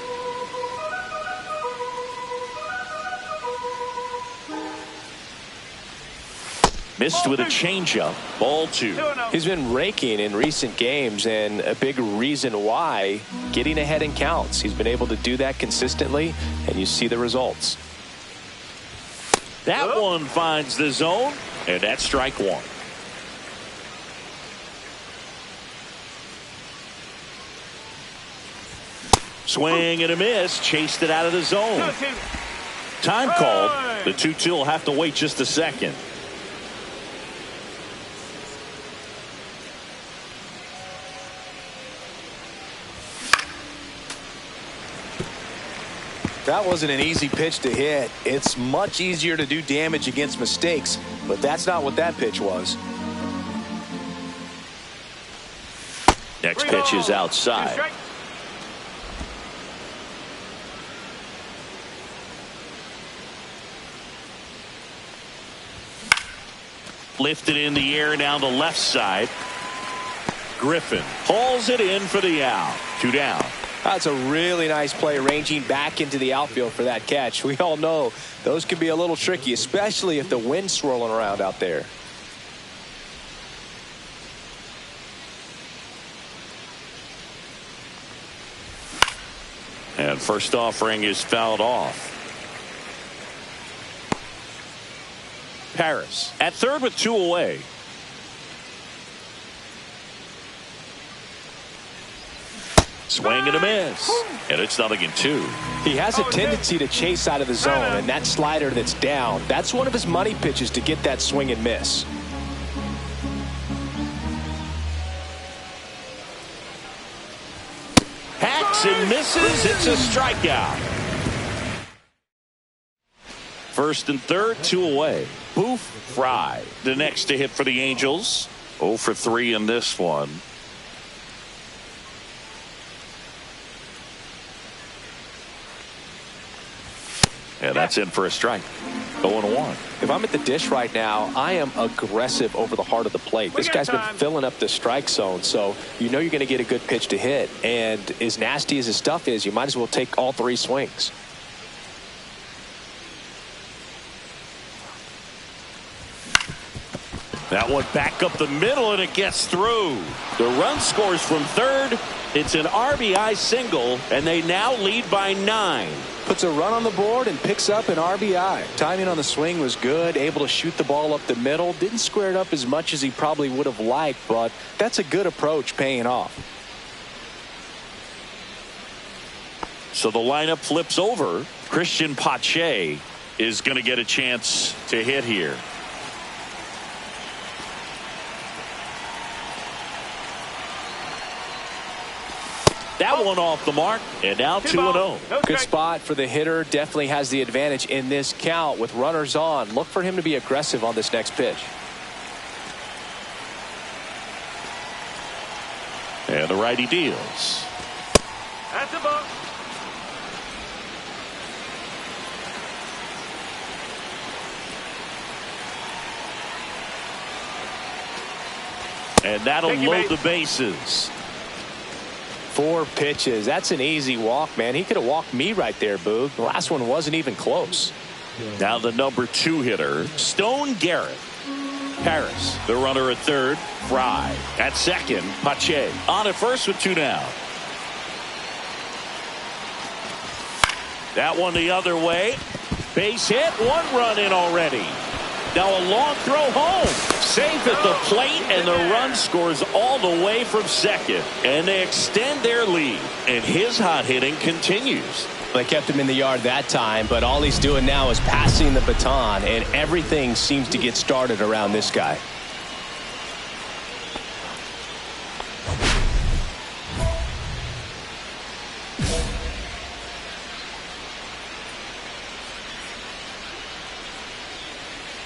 Missed with a changeup. Ball 2. He's been raking in recent games, and a big reason why, getting ahead in counts. He's been able to do that consistently, and you see the results. That one finds the zone, and that's strike 1. Swing and a miss. Chased it out of the zone. Time called. The 2-2 will have to wait just a second. That wasn't an easy pitch to hit. It's much easier to do damage against mistakes, but that's not what that pitch was. Next pitch is outside. Lifted in the air down the left side. Griffin hauls it in for the out. 2 down. That's a really nice play, ranging back into the outfield for that catch. We all know those can be a little tricky, especially if the wind's swirling around out there. And first offering is fouled off. Paris at third with 2 away. Swing and a miss. And it's 0-2. He has a tendency to chase out of the zone, and that slider that's down, that's one of his money pitches to get that swing and miss. Hacks and misses. It's a strikeout. First and third, 2 away. Boof, Frye. The next to hit for the Angels. 0 for 3 in this one. And that's in for a strike. 0-1. If I'm at the dish right now, I am aggressive over the heart of the plate. This guy's been filling up the strike zone, so you know you're going to get a good pitch to hit. And as nasty as his stuff is, you might as well take all 3 swings. That one back up the middle, and it gets through. The run scores from third. It's an RBI single, and they now lead by 9. Puts a run on the board and picks up an RBI. Timing on the swing was good, able to shoot the ball up the middle. Didn't square it up as much as he probably would have liked, but that's a good approach paying off. So the lineup flips over. Christian Pache is going to get a chance to hit here. That one off the mark, and now 2-0. Good spot for the hitter. Definitely has the advantage in this count with runners on. Look for him to be aggressive on this next pitch. And the righty deals. That's a ball. And that'll load the bases. 4 pitches. That's an easy walk, man. He could have walked me right there, Boof. The last one wasn't even close. Now the number 2 hitter, Stone Garrett. Harris, the runner at third. Frye at second. Pache on at first with 2 down. That one the other way. Base hit. 1 run in already. Now a long throw home. Safe at the plate, and the run scores all the way from second. And they extend their lead. And his hot hitting continues. They kept him in the yard that time, but all he's doing now is passing the baton, and everything seems to get started around this guy.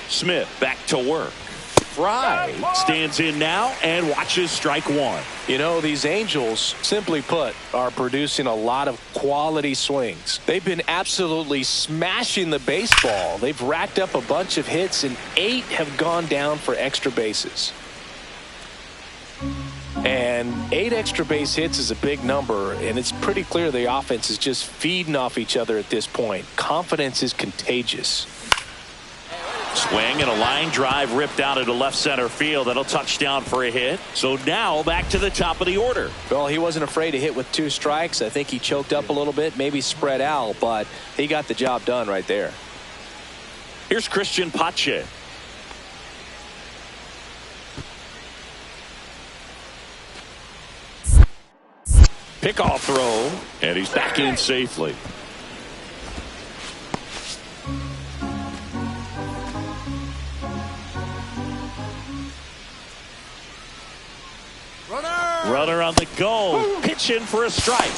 Smith back to work. Frye stands in now and watches strike 1. You know, these Angels, simply put, are producing a lot of quality swings. They've been absolutely smashing the baseball. They've racked up a bunch of hits, and 8 have gone down for extra bases. And 8 extra base hits is a big number, and it's pretty clear the offense is just feeding off each other at this point. Confidence is contagious. Swing and a line drive ripped out into left center field. That'll touch down for a hit. So now back to the top of the order. Well, he wasn't afraid to hit with 2 strikes. I think he choked up a little bit, maybe spread out, but he got the job done right there. Here's Christian Pache. Pickoff throw, and he's back in safely. Runner on the go. Pitch in for a strike.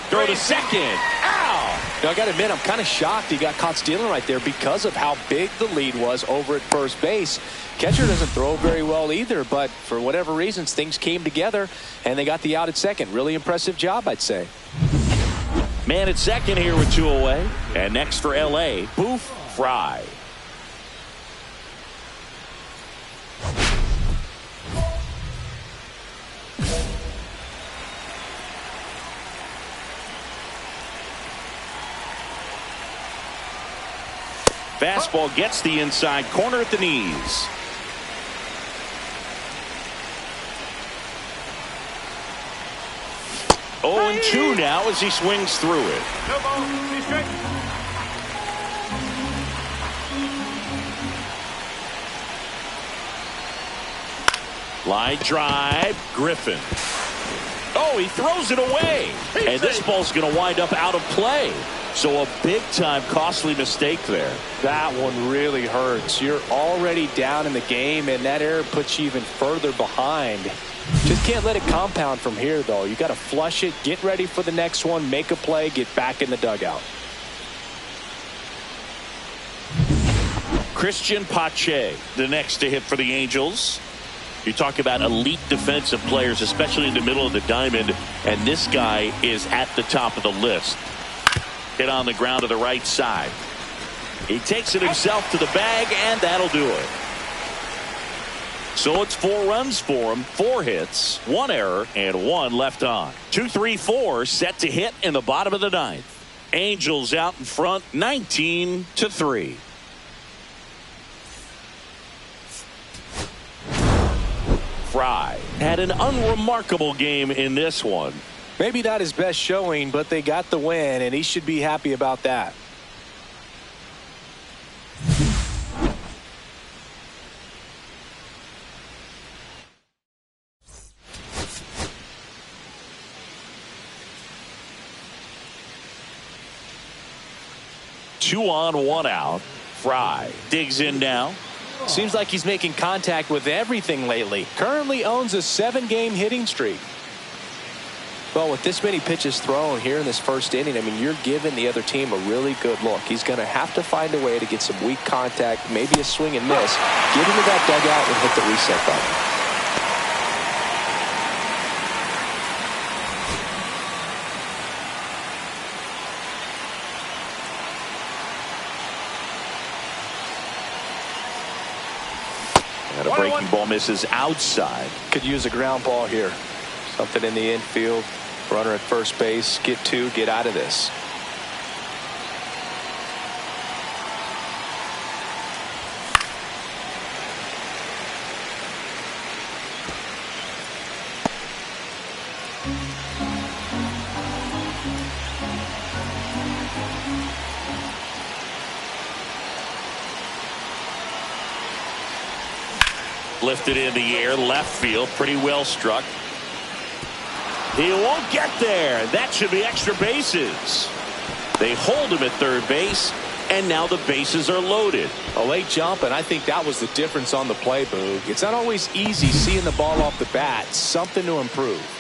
Throw to second. Ow! Now, I got to admit, I'm kind of shocked he got caught stealing right there because of how big the lead was over at first base. Catcher doesn't throw very well either, but for whatever reasons, things came together, and they got the out at second. Really impressive job, I'd say. Man at second here with 2 away. And next for L.A., Boof, Frye. Fastball gets the inside corner at the knees. Oh, and 2 now as he swings through it. No ball. Be straight. Line drive. Griffin. Oh, he throws it away. And this ball's going to wind up out of play. So a big-time costly mistake there. That one really hurts. You're already down in the game, and that error puts you even further behind. Just can't let it compound from here, though. You got to flush it, get ready for the next one, make a play, get back in the dugout. Christian Pache, the next to hit for the Angels. You talk about elite defensive players, especially in the middle of the diamond, and this guy is at the top of the list. Hit on the ground to the right side. He takes it himself to the bag, and that'll do it. So it's 4 runs for him, 4 hits, 1 error, and 1 left on. 2-3-4 set to hit in the bottom of the 9th. Angels out in front, 19-3. Frye had an unremarkable game in this one. Maybe not his best showing, but they got the win, and he should be happy about that. Two on, 1 out. Frye digs in now. Seems like he's making contact with everything lately. Currently owns a 7-game hitting streak. Well, with this many pitches thrown here in this first inning, I mean, you're giving the other team a really good look. He's going to have to find a way to get some weak contact, maybe a swing and miss, get into that dugout and hit the reset button. And a breaking ball misses outside. Could use a ground ball here. Something in the infield. Runner at first base. Get 2. Get out of this. Lifted in the air, left field, pretty well struck. He won't get there. That should be extra bases. They hold him at third base, and now the bases are loaded. A late jump, and I think that was the difference on the play, Boog. It's not always easy seeing the ball off the bat. Something to improve.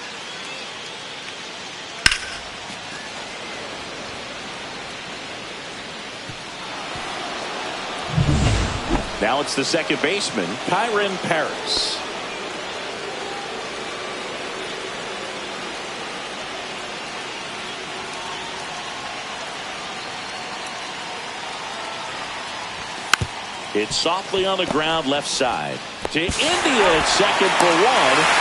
Now it's the second baseman, Kyren Paris. It's softly on the ground left side. To India at second for 1.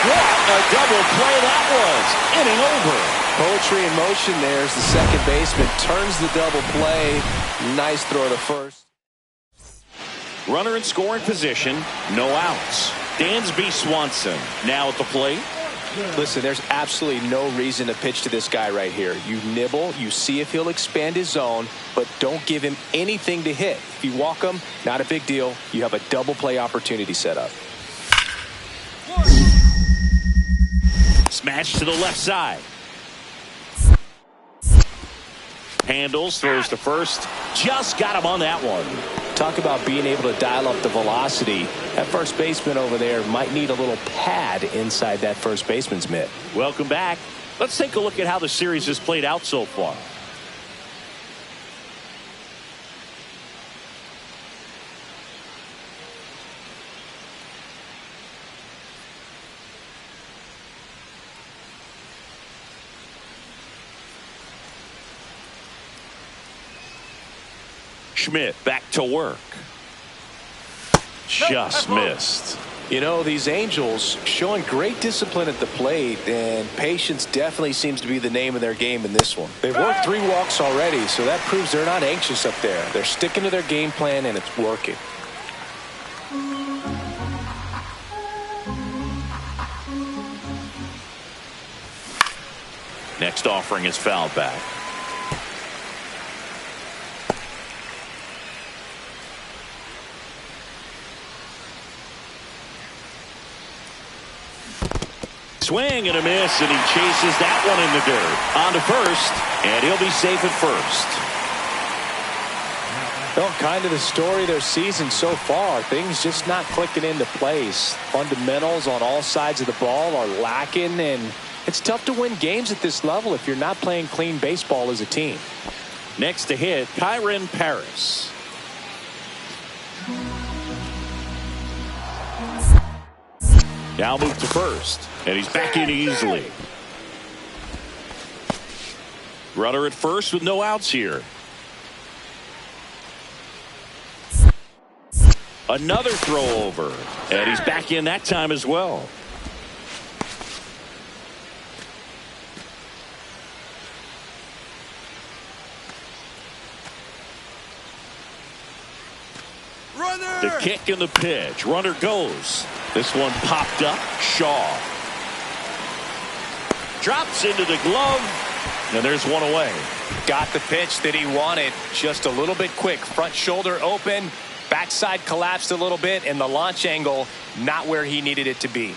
What a double play that was. Inning over. Poetry in motion there as the second baseman turns the double play. Nice throw to first. Runner in scoring position, no outs. Dansby Swanson now at the plate. Listen, there's absolutely no reason to pitch to this guy right here. You nibble, you see if he'll expand his zone, but don't give him anything to hit. If you walk him, not a big deal. You have a double play opportunity set up. Smash to the left side. Handles, throws to first. Just got him on that one. Talk about being able to dial up the velocity. That first baseman over there might need a little pad inside that first baseman's mitt. Welcome back. Let's take a look at how the series has played out so far. Schmidt back to work. Just missed. You know, these Angels showing great discipline at the plate, and patience definitely seems to be the name of their game in this one. They've worked 3 walks already, so that proves they're not anxious up there. They're sticking to their game plan, and it's working. Next offering is fouled back. Swing and a miss, and he chases that one in the dirt. On to first, and he'll be safe at first. Well, kind of the story of their season so far. Things just not clicking into place. Fundamentals on all sides of the ball are lacking, and it's tough to win games at this level if you're not playing clean baseball as a team. Next to hit, Kyren Paris. Now move to first, and he's back in easily. Runner at first with no outs here. Another throw over. And he's back in that time as well. The kick and the pitch. Runner goes. This one popped up. Shaw drops into the glove, and there's one away. Got the pitch that he wanted. Just a little bit quick. Front shoulder open. Backside collapsed a little bit, and the launch angle not where he needed it to be.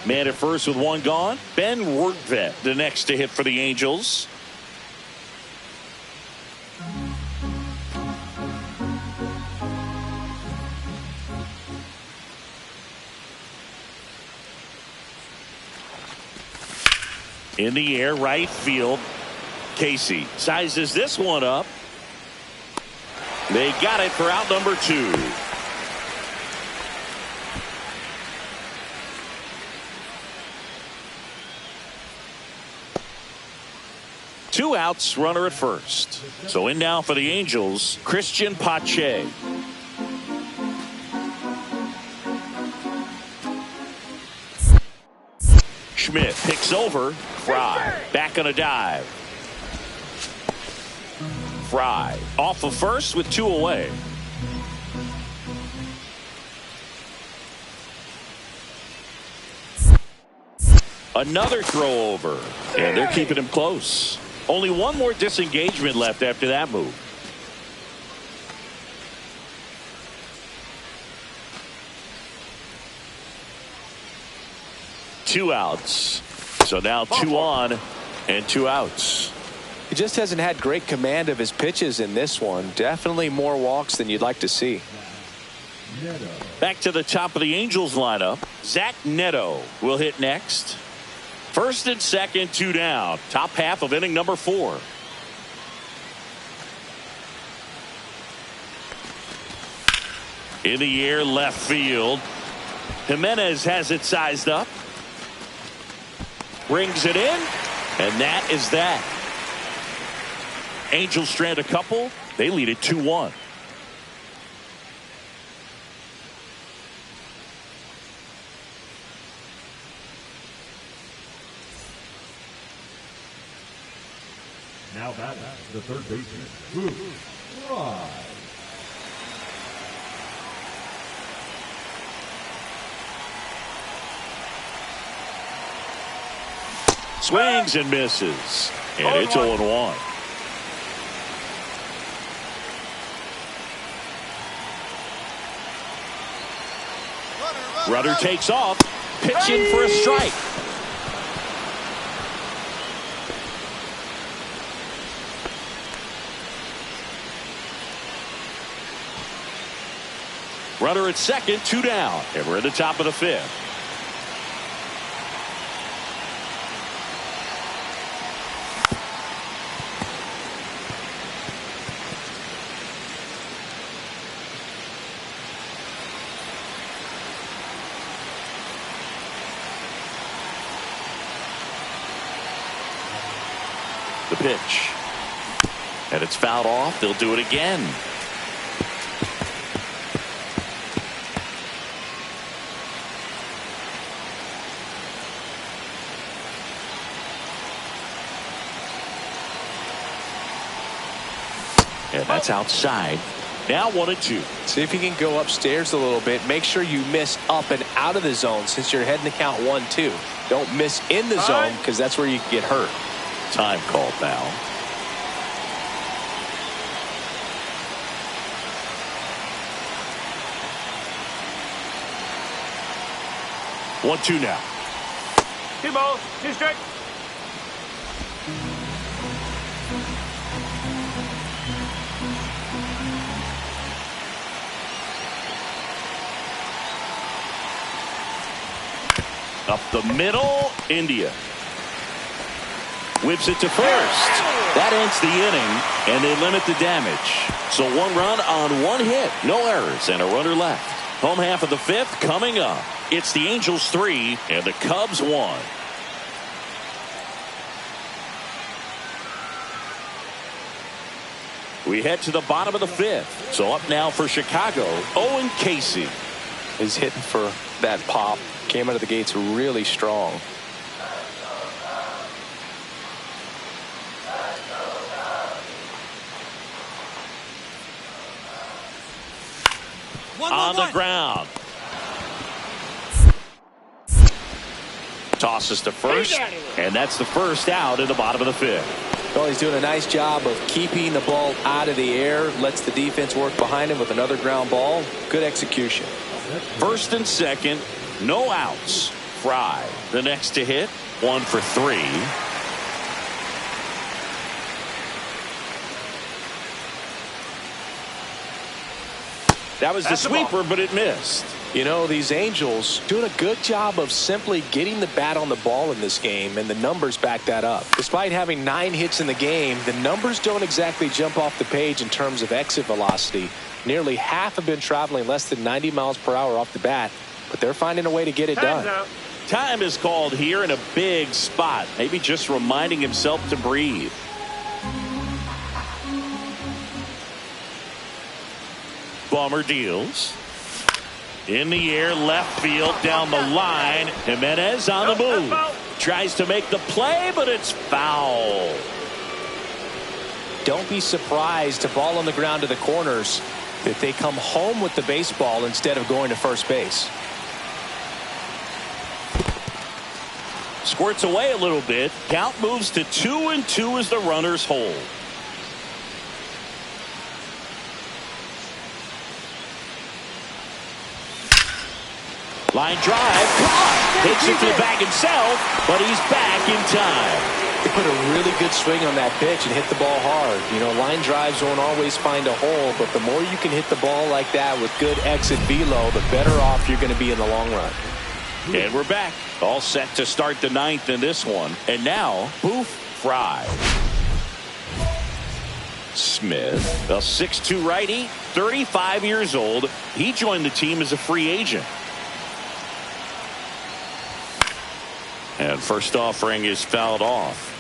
Man at first with one gone. Ben Workvet, the next to hit for the Angels. In the air, right field. Casey sizes this one up. They got it for out number 2. Two outs, runner at first. So in now for the Angels, Christian Pache. Schmidt picks over. Frye back on a dive. Frye off of first with 2 away. Another throw over, and they're keeping him close. Only one more disengagement left after that move. Two outs. So now 2 on and 2 outs. He just hasn't had great command of his pitches in this one. Definitely more walks than you'd like to see. Back to the top of the Angels lineup. Zach Neto will hit next. First and second, 2 down. Top half of inning number 4. In the air, left field. Jimenez has it sized up. Brings it in, and that is that. Angels strand a couple. They lead it 2-1. Now batting, the third baseman, Boof, Frye. Swings and misses. And it's 0-1. Rudder takes off. Pitching for a strike. Runner at second, 2 down. And we're at the top of the 5th. The pitch. And it's fouled off. They'll do it again. And that's outside. Now 1-2. See if you can go upstairs a little bit. Make sure you miss up and out of the zone since you're heading to count 1-2. Don't miss in the zone because that's where you can get hurt. Time called now. One, 2 now. 2 balls, 2 strikes. Up the middle, India. Whips it to first. That ends the inning, and they limit the damage. So 1 run on 1 hit. No errors, and a runner left. Home half of the 5th coming up. It's the Angels 3 and the Cubs 1. We head to the bottom of the fifth. So up now for Chicago, Owen Casey. He's hitting for that pop. Came out of the gates really strong. On the ground. Tosses to first, and that's the first out in the bottom of the fifth. Well, he's doing a nice job of keeping the ball out of the air, lets the defense work behind him with another ground ball. Good execution. First and second, no outs. Frye, the next to hit, 1 for 3. That was the sweeper, but it missed. You know, these Angels doing a good job of simply getting the bat on the ball in this game, and the numbers back that up. Despite having 9 hits in the game, the numbers don't exactly jump off the page in terms of exit velocity. Nearly half have been traveling less than 90 miles per hour off the bat, but they're finding a way to get it done. Time is called here in a big spot. Maybe just reminding himself to breathe. Bummer deals. In the air, left field, down the line. Jimenez on the move. Tries to make the play, but it's foul. Don't be surprised to ball on the ground to the corners that they come home with the baseball instead of going to first base. Squirts away a little bit. Count moves to 2-2 as the runners hold. Line drive, caught. Takes it to the bag himself, but he's back in time. He put a really good swing on that pitch and hit the ball hard. You know, line drives won't always find a hole, but the more you can hit the ball like that with good exit velo, the better off you're going to be in the long run. And we're back. All set to start the ninth in this one. And now, Boof, Frye. Smith, a 6'2 righty, 35 years old. He joined the team as a free agent. And first offering is fouled off.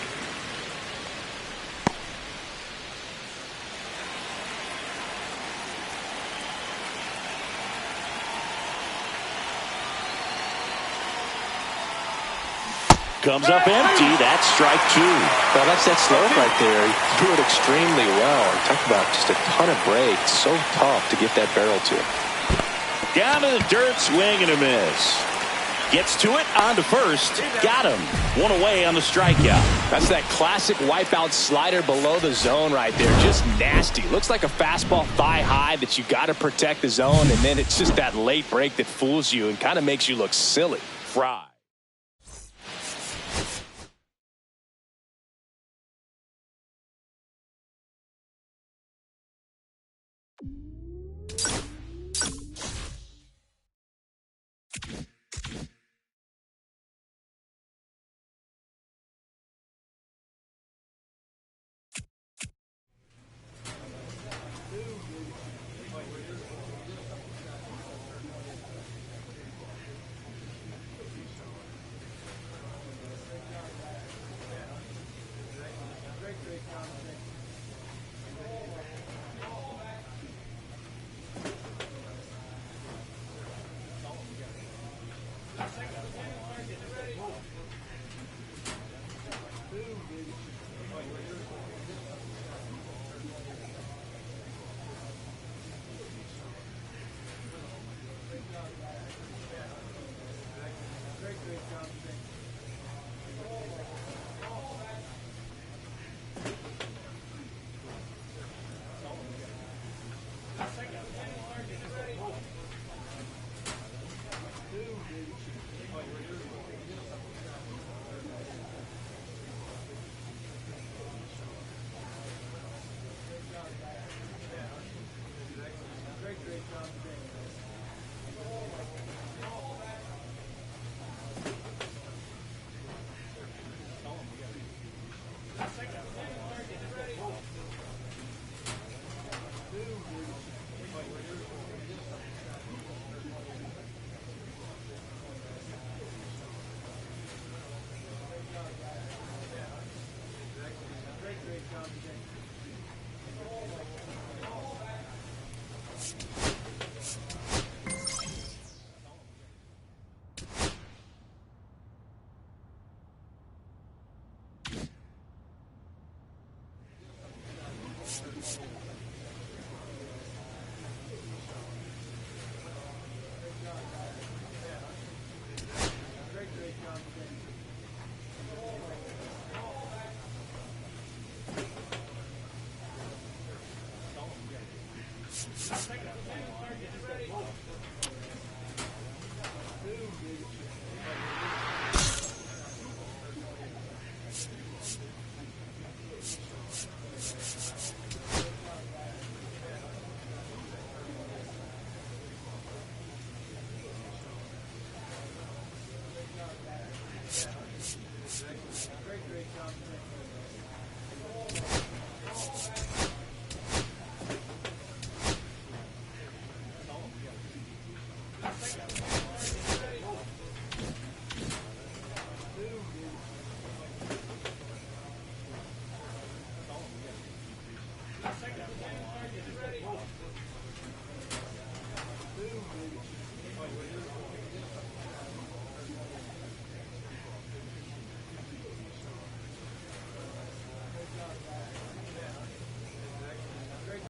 Comes up empty. That's strike 2. Well, that's that slope right there. He threw it extremely well. Talk about just a ton of break. So tough to get that barrel to. Down to the dirt, swing and a miss. Gets to it, on to first. Got him. 1 away on the strikeout. That's that classic wipeout slider below the zone right there. Just nasty. Looks like a fastball thigh high that you got to protect the zone, and then it's just that late break that fools you and kind of makes you look silly. Frye.